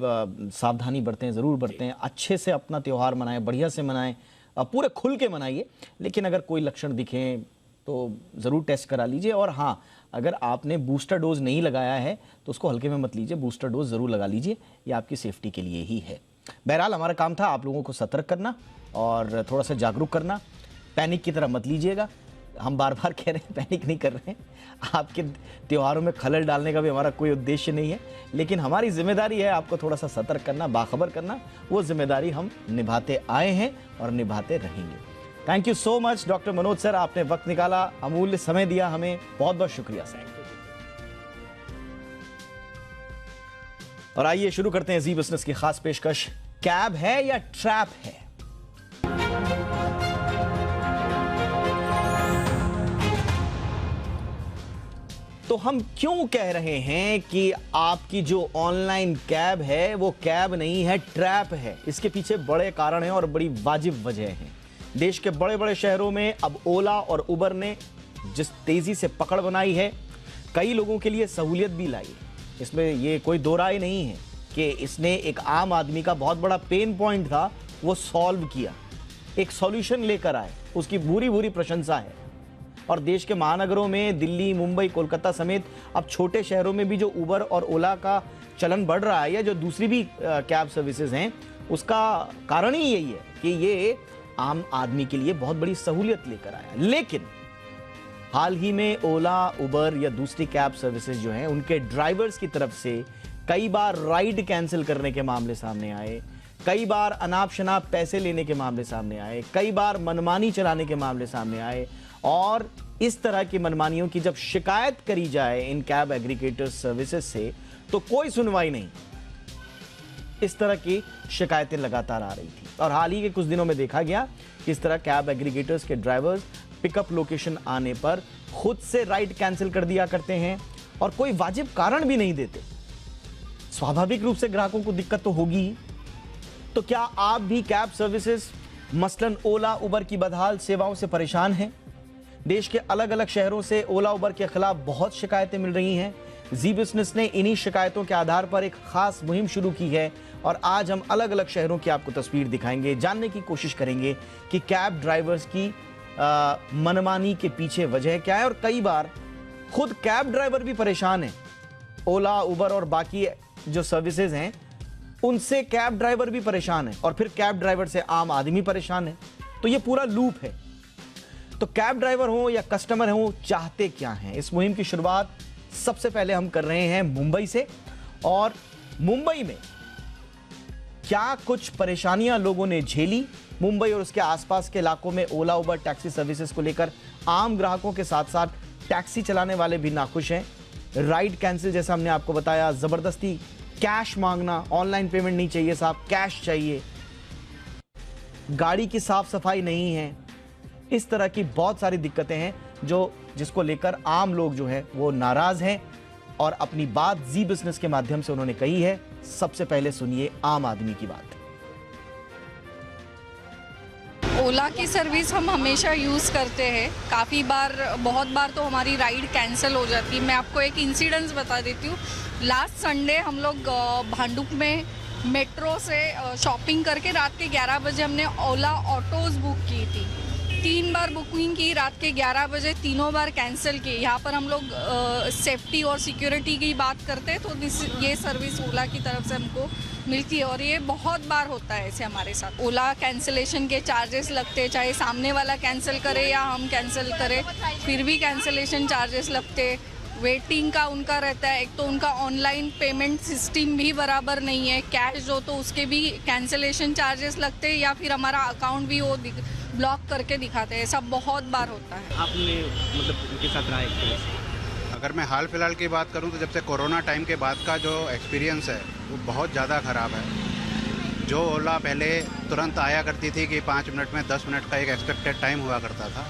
सावधानी बरतें, ज़रूर बरतें, अच्छे से अपना त्यौहार मनाएं, बढ़िया से मनाएं, पूरे खुल के मनाइए। लेकिन अगर कोई लक्षण दिखें तो ज़रूर टेस्ट करा लीजिए। और हाँ, अगर आपने बूस्टर डोज नहीं लगाया है तो उसको हल्के में मत लीजिए, बूस्टर डोज ज़रूर लगा लीजिए, ये आपकी सेफ्टी के लिए ही है। बहरहाल हमारा काम था आप लोगों को सतर्क करना और थोड़ा सा जागरूक करना। पैनिक की तरह मत लीजिएगा, हम बार बार कह रहे हैं पैनिक नहीं कर रहे हैं। आपके त्योहारों में खलल डालने का भी हमारा कोई उद्देश्य नहीं है, लेकिन हमारी जिम्मेदारी है आपको थोड़ा सा सतर्क करना, बाखबर करना। वो जिम्मेदारी हम निभाते आए हैं और निभाते रहेंगे। Thank you so much doctor Manoj sir, आपने वक्त निकाला, अमूल्य समय दिया हमें, बहुत बहुत शुक्रिया सर। और आइए शुरू करते हैं जी बिजनेस की खास पेशकश, कैब है या ट्रैप है। तो हम क्यों कह रहे हैं कि आपकी जो ऑनलाइन कैब है वो कैब नहीं है, ट्रैप है। इसके पीछे बड़े कारण हैं और बड़ी वाजिब वजह है। देश के बड़े बड़े शहरों में अब ओला और उबर ने जिस तेजी से पकड़ बनाई है, कई लोगों के लिए सहूलियत भी लाई। इसमें ये कोई दो राय नहीं है कि इसने एक आम आदमी का बहुत बड़ा पेन पॉइंट था वो सॉल्व किया, एक सॉल्यूशन लेकर आए, उसकी भूरी भूरी प्रशंसा है। और देश के महानगरों में दिल्ली, मुंबई, कोलकाता समेत अब छोटे शहरों में भी जो उबर और ओला का चलन बढ़ रहा है या जो दूसरी भी कैब सर्विसेज हैं, उसका कारण ही यही है कि ये आम आदमी के लिए बहुत बड़ी सहूलियत लेकर आया। लेकिन हाल ही में ओला, उबर या दूसरी कैब सर्विसेज जो हैं, उनके ड्राइवर्स की तरफ से कई बार राइड कैंसिल करने के मामले सामने आए, कई बार अनाप शनाप पैसे लेने के मामले सामने आए, कई बार मनमानी चलाने के मामले सामने आए। और इस तरह की मनमानियों की जब शिकायत करी जाए इन कैब एग्रीगेटर सर्विसेज से तो कोई सुनवाई नहीं। इस तरह की शिकायतें लगातार आ रही थी और हाल ही के कुछ दिनों में देखा गया कि इस तरह कैब एग्रीगेटर्स के ड्राइवर्स पिकअप लोकेशन आने पर खुद से राइड कैंसिल कर दिया करते हैं और कोई वाजिब कारण भी नहीं देते। स्वाभाविक रूप से ग्राहकों को दिक्कत तो होगी ही। तो क्या आप भी कैब सर्विसेज मसलन ओला, उबर की बदहाल सेवाओं से परेशान हैं? देश के अलग अलग शहरों से ओला, उबर के खिलाफ बहुत शिकायतें मिल रही हैं। जी बिजनेस ने इन्हीं शिकायतों के आधार पर एक खास मुहिम शुरू की है और आज हम अलग अलग शहरों की आपको तस्वीर दिखाएंगे, जानने की कोशिश करेंगे कि कैब ड्राइवर्स की मनमानी के पीछे वजह क्या है। और कई बार खुद कैब ड्राइवर भी परेशान है, ओला, उबर और बाकी जो सर्विसेज हैं उनसे कैब ड्राइवर भी परेशान है और फिर कैब ड्राइवर से आम आदमी परेशान है। तो ये पूरा लूप है। तो कैब ड्राइवर हो या कस्टमर हो, चाहते क्या हैं? इस मुहिम की शुरुआत सबसे पहले हम कर रहे हैं मुंबई से। और मुंबई में क्या कुछ परेशानियां लोगों ने झेली, मुंबई और उसके आसपास के इलाकों में ओला, उबर टैक्सी सर्विसेज को लेकर आम ग्राहकों के साथ साथ टैक्सी चलाने वाले भी नाखुश हैं। राइड कैंसिल जैसा हमने आपको बताया, जबरदस्ती कैश मांगना, ऑनलाइन पेमेंट नहीं चाहिए साहब, कैश चाहिए, गाड़ी की साफ सफाई नहीं है, इस तरह की बहुत सारी दिक्कतें हैं जिसको लेकर आम लोग जो है वो नाराज हैं और अपनी बात जी बिजनेस के माध्यम से उन्होंने कही है। सबसे पहले सुनिए आम आदमी की बात। ओला की सर्विस हम हमेशा यूज़ करते हैं। काफ़ी बार, बहुत बार तो हमारी राइड कैंसिल हो जाती है। मैं आपको एक इंसिडेंस बता देती हूँ। लास्ट संडे हम लोग भांडुप में मेट्रो से शॉपिंग करके रात के 11 बजे हमने ओला ऑटोज़ बुक की थी। 3 बार बुकिंग की, रात के 11 बजे तीनों बार कैंसिल की। यहाँ पर हम लोग सेफ्टी और सिक्योरिटी की बात करते हैं तो ये सर्विस ओला की तरफ से हमको मिलती है और ये बहुत बार होता है ऐसे हमारे साथ। ओला कैंसिलेशन के चार्जेस लगते हैं, चाहे सामने वाला कैंसिल करे या हम कैंसिल करें, फिर भी कैंसिलेशन चार्जेस लगते। वेटिंग का उनका रहता है। एक तो उनका ऑनलाइन पेमेंट सिस्टम भी बराबर नहीं है, कैश हो तो उसके भी कैंसिलेशन चार्जेस लगते हैं या फिर हमारा अकाउंट भी वो ब्लॉक करके दिखाते हैं। ऐसा बहुत बार होता है। आपने मतलब उनके साथ रहा एक्सपीरियंस? अगर मैं हाल फिलहाल की बात करूं तो जब से कोरोना टाइम के बाद का जो एक्सपीरियंस है वो बहुत ज़्यादा ख़राब है। जो ओला पहले तुरंत आया करती थी कि 5 मिनट में 10 मिनट का एक एक्सपेक्टेड टाइम हुआ करता था,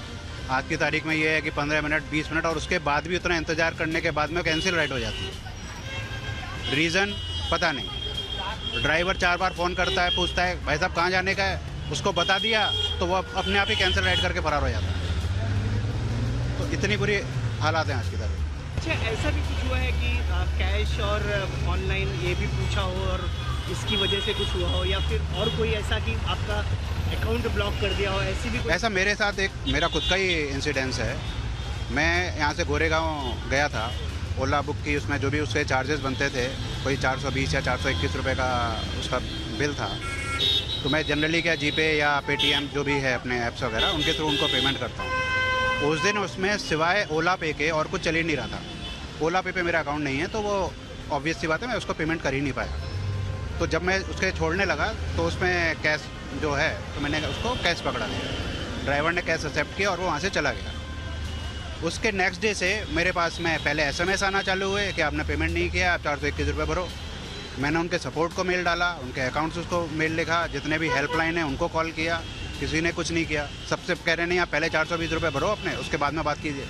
आज की तारीख में ये है कि 15 मिनट, 20 मिनट और उसके बाद भी उतना इंतज़ार करने के बाद में कैंसिल राइड हो जाती है। रीज़न पता नहीं। ड्राइवर 4 बार फ़ोन करता है, पूछता है भाई साहब कहाँ जाने का है, उसको बता दिया तो वो अपने आप ही कैंसिल राइड करके फरार हो जाता है। तो इतनी बुरी हालात हैं आज की तारीख। अच्छा, ऐसा भी कुछ हुआ है कि कैश और ऑनलाइन ये भी पूछा हो और इसकी वजह से कुछ हुआ हो, या फिर और कोई ऐसा कि आपका अकाउंट ब्लॉक कर दिया हो, ऐसी भी? ऐसा मेरे साथ मेरा खुद का ही इंसिडेंस है। मैं यहाँ से गोरेगांव गया था, ओला बुक की, उसमें जो भी उसके चार्जेस बनते थे कोई 420 या 421 रुपये का उसका बिल था। तो मैं जनरली क्या जीपे या पेटीएम जो भी है अपने ऐप्स वगैरह उनके थ्रू उनको पेमेंट करता हूँ। उस दिन उसमें सिवाय ओला पे के और कुछ चल ही नहीं रहा था। ओला पे मेरा अकाउंट नहीं है तो वो ऑब्वियस सी बात है मैं उसको पेमेंट कर ही नहीं पाया। तो जब मैं उसके छोड़ने लगा तो उसमें कैश जो है तो मैंने उसको कैश पकड़ा दिया। ड्राइवर ने कैश एक्सेप्ट किया और वो वहाँ से चला गया। उसके नेक्स्ट डे से मेरे पास में पहले SMS आना चालू हुए कि आपने पेमेंट नहीं किया, आप 421 रुपये भरो। मैंने उनके सपोर्ट को मेल डाला, उनके अकाउंट्स को मेल लिखा, जितने भी हेल्पलाइन है उनको कॉल किया, किसी ने कुछ नहीं किया। सबसे कह रहे नहीं आप पहले 420 रुपये भरो अपने, उसके बाद में बात कीजिए।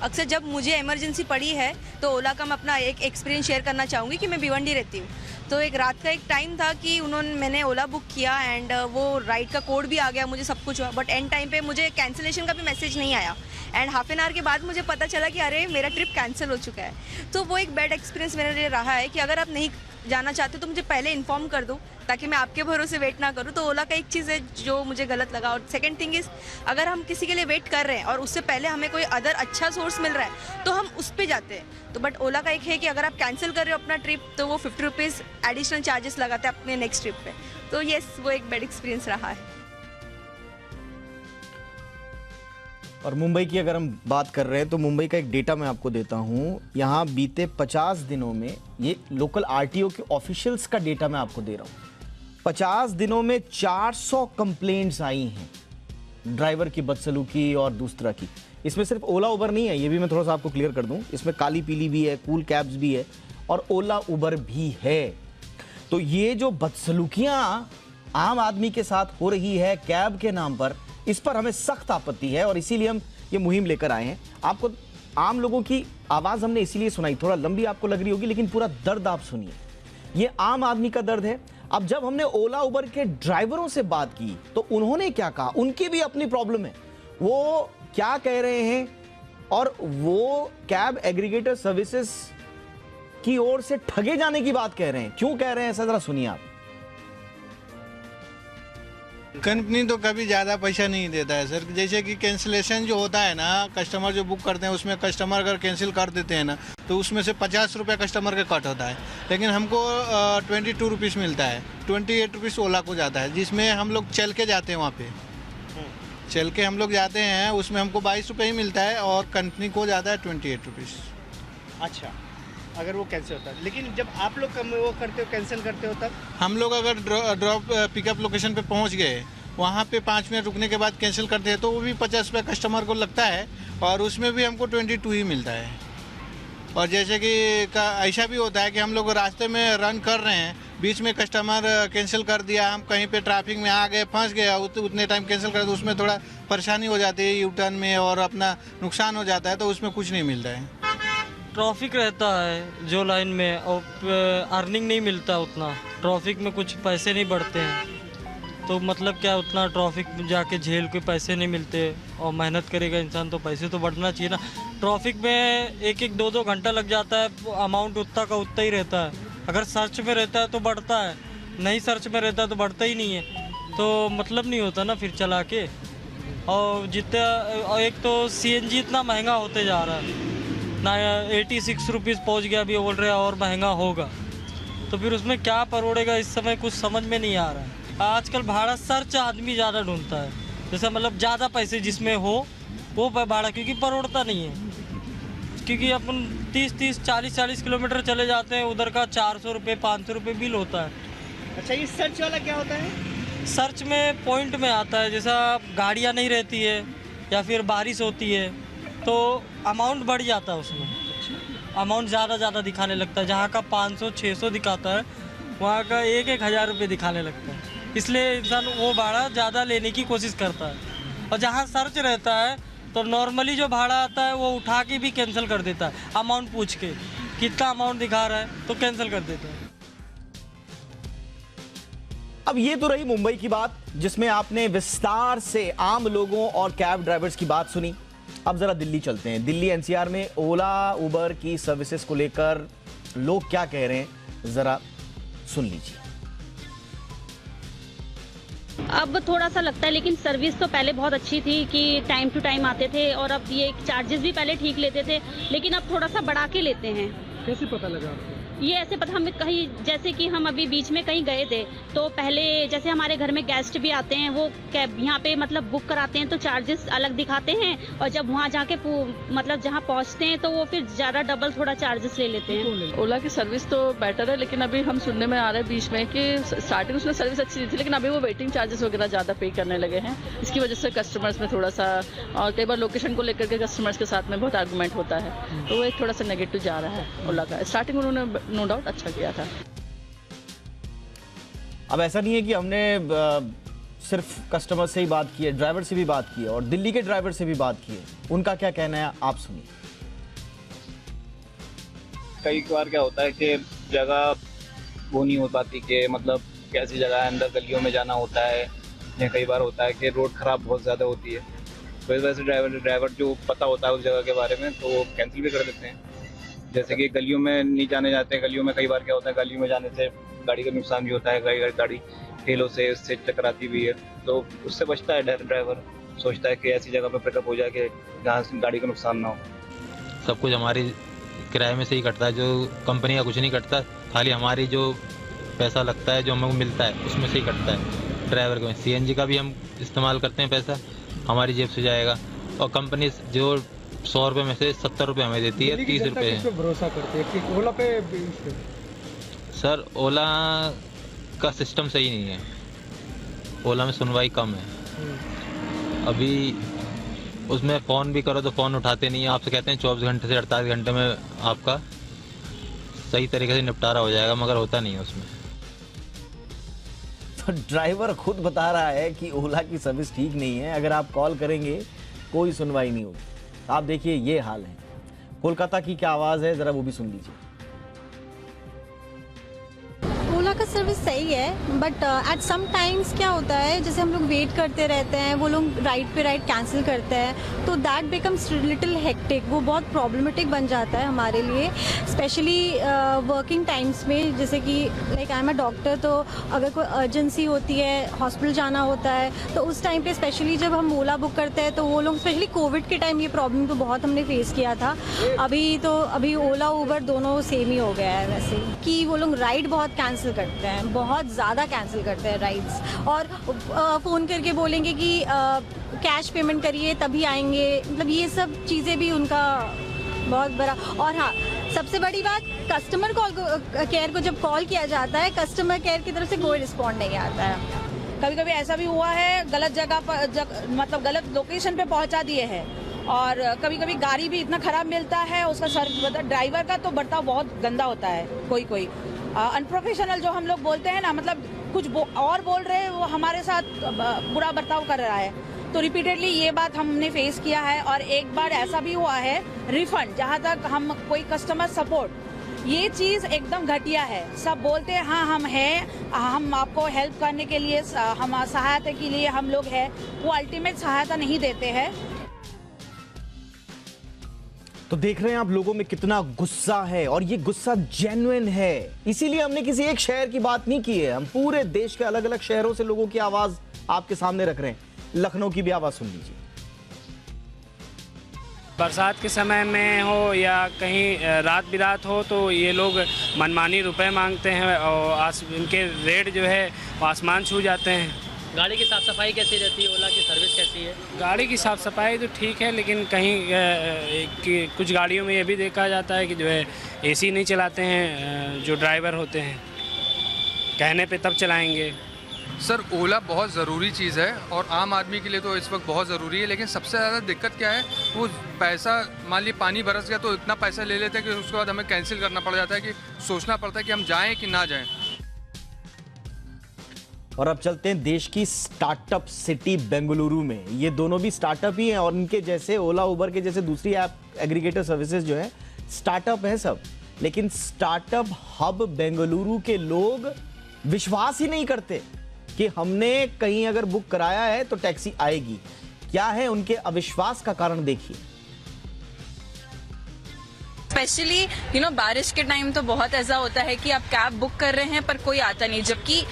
अक्सर जब मुझे इमरजेंसी पड़ी है तो ओला का मैं अपना एक एक्सपीरियंस शेयर करना चाहूँगी कि मैं भिवंडी रहती हूँ। तो एक रात का एक टाइम था कि मैंने ओला बुक किया एंड वो राइड का कोड भी आ गया, मुझे सब कुछ हुआ, बट एंड टाइम पे मुझे कैंसिलेशन का भी मैसेज नहीं आया एंड हाफ एन आवर के बाद मुझे पता चला कि अरे मेरा ट्रिप कैंसिल हो चुका है। तो वो एक बैड एक्सपीरियंस मेरे लिए रहा है कि अगर आप नहीं जाना चाहते तो मुझे पहले इन्फॉर्म कर दो ताकि मैं आपके भरोसे वेट ना करूं। तो ओला का एक चीज़ है जो मुझे गलत लगा। और सेकंड थिंग इज़, अगर हम किसी के लिए वेट कर रहे हैं और उससे पहले हमें कोई अदर अच्छा सोर्स मिल रहा है तो हम उस पर जाते हैं। तो बट ओला का एक है कि अगर आप कैंसिल कर रहे हो अपना ट्रिप तो वो 50 रुपीज़ एडिशनल चार्जेस लगाते हैं अपने नेक्स्ट ट्रिप पे। तो येस, वो एक बैड एक्सपीरियंस रहा है। और मुंबई की अगर हम बात कर रहे हैं तो मुंबई का एक डेटा मैं आपको देता हूं। यहाँ बीते 50 दिनों में, ये लोकल आरटीओ के ऑफिशियल्स का डेटा मैं आपको दे रहा हूं, 50 दिनों में 400 कंप्लेंट्स आई हैं ड्राइवर की बदसलूकी और दूसरा की। इसमें सिर्फ ओला उबर नहीं है, ये भी मैं थोड़ा सा आपको क्लियर कर दूं। इसमें काली पीली भी है, कूल कैब्स भी है और ओला उबर भी है। तो ये जो बदसलूकियां आम आदमी के साथ हो रही है कैब के नाम पर, इस पर हमें सख्त आपत्ति है और इसीलिए हम ये मुहिम लेकर आए हैं। आपको आम लोगों की आवाज हमने इसीलिए सुनाई, थोड़ा लंबी आपको लग रही होगी लेकिन पूरा दर्द आप सुनिए। ये आम आदमी का दर्द है। अब जब हमने ओला उबर के ड्राइवरों से बात की तो उन्होंने क्या कहा, उनकी भी अपनी प्रॉब्लम है, वो क्या कह रहे हैं और वो कैब एग्रीगेटर सर्विसेज की ओर से ठगे जाने की बात कह रहे हैं। क्यों कह रहे हैं ऐसा, जरा सुनिए आप। कंपनी तो कभी ज़्यादा पैसा नहीं देता है सर। जैसे कि कैंसिलेशन जो होता है ना, कस्टमर जो बुक करते हैं उसमें कस्टमर अगर कैंसिल कर देते हैं ना तो उसमें से 50 रुपये कस्टमर का कट होता है, लेकिन हमको 22 रुपीज़ मिलता है, 28 रुपीज़ ओला को जाता है, जिसमें हम लोग चल के जाते हैं। वहाँ पे चल के हम लोग जाते हैं, उसमें हमको 22 रुपये ही मिलता है और कंपनी को जाता है 28 रुपीज़। अच्छा, अगर वो कैंसिल होता है, लेकिन जब आप लोग वो करते हो, कैंसिल करते हो, तब हम लोग अगर ड्रॉप पिकअप लोकेशन पे पहुंच गए, वहाँ पे 5 मिनट रुकने के बाद कैंसिल करते हैं तो वो भी 50 रुपये कस्टमर को लगता है और उसमें भी हमको 22 ही मिलता है। और जैसे कि ऐसा भी होता है कि हम लोग रास्ते में रन कर रहे हैं, बीच में कस्टमर कैंसिल कर दिया, हम कहीं पे ट्रैफिक में आ गए, फंस गया, उतने टाइम कैंसिल कर तो उसमें थोड़ा परेशानी हो जाती है यू टर्न में और अपना नुकसान हो जाता है, तो उसमें कुछ नहीं मिलता है। ट्रैफिक रहता है जो लाइन में और अर्निंग नहीं मिलता उतना, ट्रैफिक में कुछ पैसे नहीं बढ़ते हैं, तो मतलब क्या उतना ट्रैफिक में जाके झेल के पैसे नहीं मिलते और मेहनत करेगा इंसान तो पैसे तो बढ़ना चाहिए ना। ट्रैफिक में 1-1, 2-2 घंटा लग जाता है, अमाउंट उतना का उतना ही रहता है। अगर सर्च में रहता है तो बढ़ता है, नहीं सर्च में रहता है तो बढ़ता ही नहीं है, तो मतलब नहीं होता ना फिर चला के। और जितना एक तो CNG इतना महंगा होते जा रहा है ना, 86 रुपीज़ पहुँच गया, अभी बोल रहे हैं और महंगा होगा, तो फिर उसमें क्या परोड़ेगा इस समय कुछ समझ में नहीं आ रहा है। आजकल भाड़ा सर्च आदमी ज़्यादा ढूंढता है, जैसे मतलब ज़्यादा पैसे जिसमें हो वो भाड़ा, क्योंकि परोड़ता नहीं है, क्योंकि अपन 30-30, 40-40 किलोमीटर चले जाते हैं, उधर का 400 रुपये 500 रुपये बिल होता है। अच्छा, ये सर्च वाला क्या होता है? सर्च में पॉइंट में आता है, जैसा गाड़ियाँ नहीं रहती है या फिर बारिश होती है तो अमाउंट बढ़ जाता है, उसमें अमाउंट ज़्यादा दिखाने लगता है। जहाँ का 500-600 दिखाता है वहाँ का 1-1 हज़ार रुपये दिखाने लगता है, इसलिए इंसान वो भाड़ा ज़्यादा लेने की कोशिश करता है। और जहाँ सर्च रहता है तो नॉर्मली जो भाड़ा आता है वो उठा के भी कैंसिल कर देता है, अमाउंट पूछ के कितना अमाउंट दिखा रहा है तो कैंसिल कर देता है। अब ये तो रही मुंबई की बात, जिसमें आपने विस्तार से आम लोगों और कैब ड्राइवर्स की बात सुनी। अब जरा दिल्ली चलते हैं। दिल्ली NCR में ओला उबर की सर्विसेज को लेकर लोग क्या कह रहे हैं, जरा सुन लीजिए। अब थोड़ा सा लगता है, लेकिन सर्विस तो पहले बहुत अच्छी थी कि टाइम टू टाइम आते थे, और अब ये चार्जेस भी पहले ठीक लेते थे, लेकिन अब थोड़ा सा बढ़ा के लेते हैं। कैसे पता लगा आपको? ये ऐसे पता, हम कहीं जैसे कि हम अभी बीच में कहीं गए थे तो पहले जैसे हमारे घर में गेस्ट भी आते हैं, वो कैब यहाँ पे मतलब बुक कराते हैं तो चार्जेस अलग दिखाते हैं, और जब वहाँ जाके मतलब जहाँ पहुँचते हैं तो वो फिर ज़्यादा डबल थोड़ा चार्जेस ले लेते हैं। ओला की सर्विस तो बेटर है, लेकिन अभी हम सुनने में आ रहा है बीच में कि स्टार्टिंग उसमें सर्विस अच्छी नहीं थी, लेकिन अभी वो वेटिंग चार्जेस वगैरह ज़्यादा पे करने लगे हैं। इसकी वजह से कस्टमर्स में थोड़ा सा, और कई बार लोकेशन को लेकर के कस्टमर्स के साथ में बहुत आर्गूमेंट होता है, तो वो एक थोड़ा सा नेगेटिव जा रहा है ओला का। स्टार्टिंग उन्होंने नो डाउट अच्छा किया था। अब ऐसा नहीं है कि हमने सिर्फ कस्टमर से ही बात की है, ड्राइवर से भी बात की है और दिल्ली के ड्राइवर से भी बात की है, उनका क्या कहना है आप सुनिए। कई बार क्या होता है कि जगह वो नहीं हो पाती कि मतलब कैसी जगह है, अंदर गलियों में जाना होता है, या कई बार होता है कि रोड ख़राब बहुत ज़्यादा होती है, तो इस वजह से ड्राइवर जो पता होता है उस जगह के बारे में तो वो कैंसिल भी कर देते हैं। जैसे कि गलियों में नहीं जाने जाते हैं, गलियों में कई बार क्या होता है, गलियों में जाने से गाड़ी का नुकसान भी होता है, गाड़ी ठेलों से उससे टकराती भी है, तो उससे बचता है ड्राइवर, सोचता है कि ऐसी जगह पर पिकअप हो जाए कि जहाँ से गाड़ी का नुकसान ना हो। सब कुछ हमारी किराए में से ही कटता है, जो कंपनी का कुछ नहीं कटता, खाली हमारी जो पैसा लगता है जो हमें मिलता है उसमें से ही कटता है। ड्राइवर को CNG का भी हम इस्तेमाल करते हैं, पैसा हमारी जेब से जाएगा, और कंपनी जो 100 रुपये में से 70 रुपये हमें देती है, 30 रुपये भरोसा करते हैं कि ओला पे। सर ओला का सिस्टम सही नहीं है, ओला में सुनवाई कम है। अभी उसमें फ़ोन भी करो तो फ़ोन उठाते नहीं है, आपसे कहते हैं 24 घंटे से 48 घंटे में आपका सही तरीके से निपटारा हो जाएगा, मगर होता नहीं है उसमें। तो ड्राइवर खुद बता रहा है कि ओला की सर्विस ठीक नहीं है, अगर आप कॉल करेंगे कोई सुनवाई नहीं होगी। आप देखिए ये हाल है। कोलकाता की क्या आवाज़ है, ज़रा वो भी सुन लीजिए। ओला का सर्विस सही है, बट एट सम टाइम्स क्या होता है, जैसे हम लोग वेट करते रहते हैं, वो लोग राइड पे राइड कैंसिल करते हैं, तो दैट बिकम्स लिटिल हेक्टिक, वो बहुत प्रॉब्लमेटिक बन जाता है हमारे लिए, स्पेशली वर्किंग टाइम्स में। जैसे कि like I am a doctor, तो अगर कोई अर्जेंसी होती है, हॉस्पिटल जाना होता है, तो उस टाइम पे स्पेशली जब हम ओला बुक करते हैं तो वो लोग, स्पेशली कोविड के टाइम ये प्रॉब्लम तो बहुत हमने फेस किया था। अभी ओला उबर दोनों सेम ही हो गया है वैसे, कि वो लोग राइड बहुत कैंसिल करते हैं, बहुत ज़्यादा कैंसिल करते हैं राइड्स, और फ़ोन करके बोलेंगे कि कैश पेमेंट करिए तभी आएंगे, मतलब ये सब चीज़ें भी उनका बहुत बड़ा। और हाँ, सबसे बड़ी बात, कस्टमर केयर को जब कॉल किया जाता है, कस्टमर केयर की तरफ से कोई रिस्पॉन्ड नहीं आता है। कभी कभी ऐसा भी हुआ है, गलत जगह पर मतलब गलत लोकेशन पे पहुंचा दिए हैं, और कभी कभी गाड़ी भी इतना खराब मिलता है, उसका ड्राइवर का तो बर्ताव बहुत गंदा होता है, कोई अनप्रोफेशनल जो हम लोग बोलते हैं ना, मतलब कुछ और बोल रहे हैं, वो हमारे साथ बुरा बर्ताव कर रहा है। तो रिपीटेडली ये बात हमने फेस किया है, और एक बार ऐसा भी हुआ है रिफंड, जहाँ तक हम कोई कस्टमर सपोर्ट, ये चीज़ एकदम घटिया है। सब बोलते हैं हाँ हम हैं, हम आपको हेल्प करने के लिए, हम सहायता के लिए हम लोग हैं, वो अल्टीमेट सहायता नहीं देते हैं। तो देख रहे हैं आप लोगों में कितना गुस्सा है, और ये गुस्सा जेन्युइन है। इसीलिए हमने किसी एक शहर की बात नहीं की है, हम पूरे देश के अलग अलग शहरों से लोगों की आवाज आपके सामने रख रहे हैं। लखनऊ की भी आवाज सुन लीजिए। बरसात के समय में हो या कहीं रात बिरात हो, तो ये लोग मनमानी रुपए मांगते हैं, और इनके रेट जो है वो आसमान छू जाते हैं। गाड़ी की साफ़ सफाई कैसी रहती है, ओला की सर्विस कैसी है? गाड़ी की साफ़ सफाई तो ठीक है, लेकिन कहीं कुछ गाड़ियों में ये भी देखा जाता है कि जो है AC नहीं चलाते हैं जो ड्राइवर होते हैं, कहने पे तब चलाएंगे। सर ओला बहुत ज़रूरी चीज़ है, और आम आदमी के लिए तो इस वक्त बहुत ज़रूरी है, लेकिन सबसे ज़्यादा दिक्कत क्या है, वो पैसा, मान लीजिए पानी बरस गया तो इतना पैसा ले लेते हैं कि उसके बाद हमें कैंसिल करना पड़ जाता है, कि सोचना पड़ता है कि हम जाएँ कि ना जाएँ। और अब चलते हैं देश की स्टार्टअप सिटी बेंगलुरु में। ये दोनों भी स्टार्टअप ही हैं, और इनके जैसे ओला उबर के जैसे दूसरी ऐप एग्रीगेटर सर्विसेज जो है स्टार्टअप है सब, लेकिन स्टार्टअप हब बेंगलुरु के लोग विश्वास ही नहीं करते कि हमने कहीं अगर बुक कराया है तो टैक्सी आएगी। क्या है उनके अविश्वास का कारण, देखिए। स्पेशली बारिश के टाइम तो बहुत ऐसा होता है कि आप कैब बुक कर रहे हैं पर कोई आता नहीं, जबकि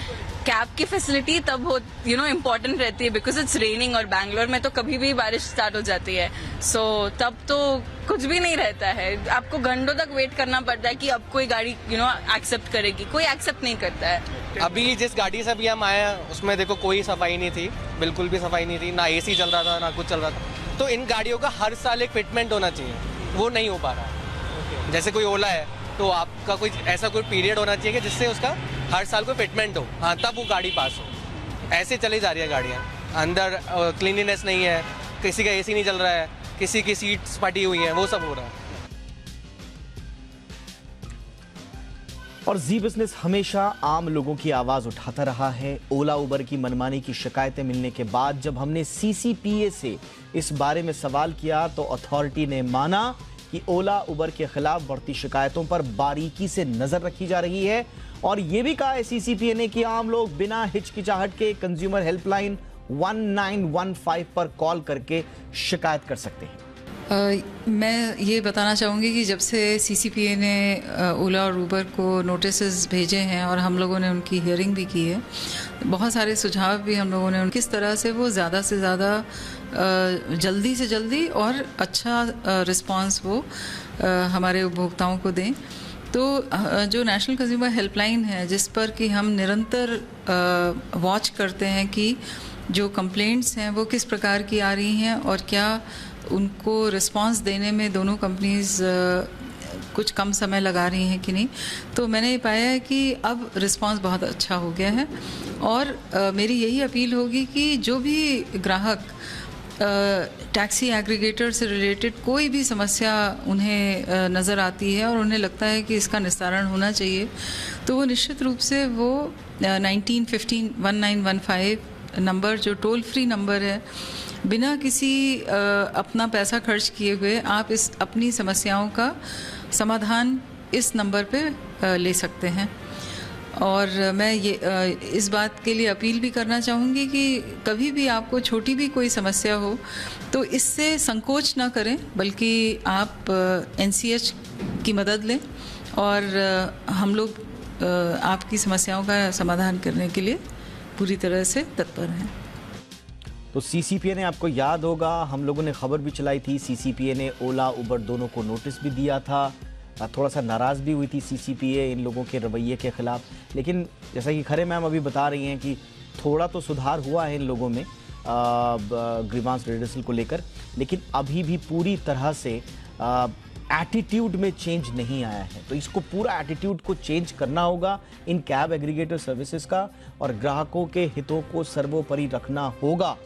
कैब की फैसिलिटी तब हो इम्पोर्टेंट रहती है, बिकॉज इट्स रेनिंग, और बैंगलोर में तो कभी भी बारिश स्टार्ट हो जाती है, सो तब तो कुछ भी नहीं रहता है, आपको घंटों तक वेट करना पड़ता है कि अब कोई गाड़ी एक्सेप्ट करेगी, कोई एक्सेप्ट नहीं करता है। अभी जिस गाड़ी से अभी हम आए हैं उसमें देखो कोई सफाई नहीं थी, बिल्कुल भी सफाई नहीं थी, ना AC चल रहा था ना कुछ चल रहा था। तो इन गाड़ियों का हर साल एक फिटमेंट होना चाहिए, वो नहीं हो पा रहा। जैसे कोई ओला है तो आपका कोई ऐसा कोई पीरियड होना चाहिए कि जिससे उसका हर साल कोई फिटमेंट हो, हाँ तब वो गाड़ी पास हो। ऐसे चली जा रही है गाड़ियाँ, अंदर क्लीनिनेस नहीं है, किसी का AC नहीं चल रहा है, किसी की सीट्स फटी हुई हैं, वो सब हो रहा है। और जी बिजनेस हमेशा आम लोगों की आवाज उठाता रहा है। ओला उबर की मनमानी की शिकायतें मिलने के बाद जब हमने CCPA से इस बारे में सवाल किया तो अथॉरिटी ने माना कि ओला उबर के खिलाफ बढ़ती शिकायतों पर बारीकी से नजर रखी जा रही है और ये भी कहा है सीसीपीए ने कि आम लोग बिना हिचकिचाहट के कंज्यूमर हेल्पलाइन 1915 पर कॉल करके शिकायत कर सकते हैं। मैं ये बताना चाहूँगी कि जब से सीसीपीए ने ओला और उबर को नोटिसेस भेजे हैं और हम लोगों ने उनकी हियरिंग भी की है, बहुत सारे सुझाव भी हम लोगों ने किस तरह से वो ज़्यादा से ज़्यादा जल्दी से जल्दी और अच्छा रिस्पांस वो हमारे उपभोक्ताओं को दें। तो जो नेशनल कंज्यूमर हेल्पलाइन है, जिस पर कि हम निरंतर वॉच करते हैं कि जो कंप्लेंट्स हैं वो किस प्रकार की आ रही हैं और क्या उनको रिस्पांस देने में दोनों कंपनीज कुछ कम समय लगा रही हैं कि नहीं, तो मैंने ये पाया है कि अब रिस्पांस बहुत अच्छा हो गया है। और मेरी यही अपील होगी कि जो भी ग्राहक टैक्सी एग्रीगेटर से रिलेटेड कोई भी समस्या उन्हें नज़र आती है और उन्हें लगता है कि इसका निस्तारण होना चाहिए, तो वो निश्चित रूप से वो 1915 नंबर, जो टोल फ्री नंबर है, बिना किसी अपना पैसा खर्च किए हुए आप इस अपनी समस्याओं का समाधान इस नंबर पे ले सकते हैं। और मैं ये इस बात के लिए अपील भी करना चाहूँगी कि कभी भी आपको छोटी भी कोई समस्या हो तो इससे संकोच ना करें, बल्कि आप एनसीएच की मदद लें और हम लोग आपकी समस्याओं का समाधान करने के लिए पूरी तरह से तत्पर हैं। तो सीसीपीए ने, आपको याद होगा, हम लोगों ने खबर भी चलाई थी, सीसीपीए ने ओला उबर दोनों को नोटिस भी दिया था। थोड़ा सा नाराज़ भी हुई थी सीसीपीए इन लोगों के रवैये के ख़िलाफ़, लेकिन जैसा कि खरे मैम अभी बता रही हैं कि थोड़ा तो सुधार हुआ है इन लोगों में ग्रीवांस रिड्यूसल को लेकर, लेकिन अभी भी पूरी तरह से एटीट्यूड में चेंज नहीं आया है। तो इसको पूरा एटीट्यूड को चेंज करना होगा इन कैब एग्रीगेटर सर्विसेज का, और ग्राहकों के हितों को सर्वोपरि रखना होगा।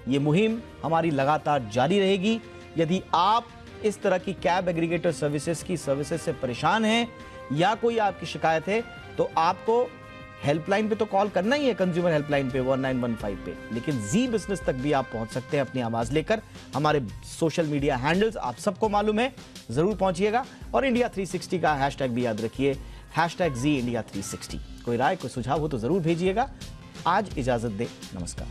ये मुहिम हमारी लगातार जारी रहेगी। यदि आप इस तरह की कैब एग्रीगेटर सर्विसेज से परेशान हैं या कोई आपकी शिकायत है, तो आपको हेल्पलाइन पे तो कॉल करना ही है, कंज्यूमर हेल्पलाइन पे 1915 पे, लेकिन जी बिजनेस तक भी आप पहुंच सकते हैं अपनी आवाज लेकर। हमारे सोशल मीडिया हैंडल्स आप सबको मालूम है, जरूर पहुंचिएगा। और इंडिया 360 का हैशटैग भी याद रखिए, #Z India 360। कोई राय, कोई सुझाव हो तो जरूर भेजिएगा। आज इजाजत दे, नमस्कार।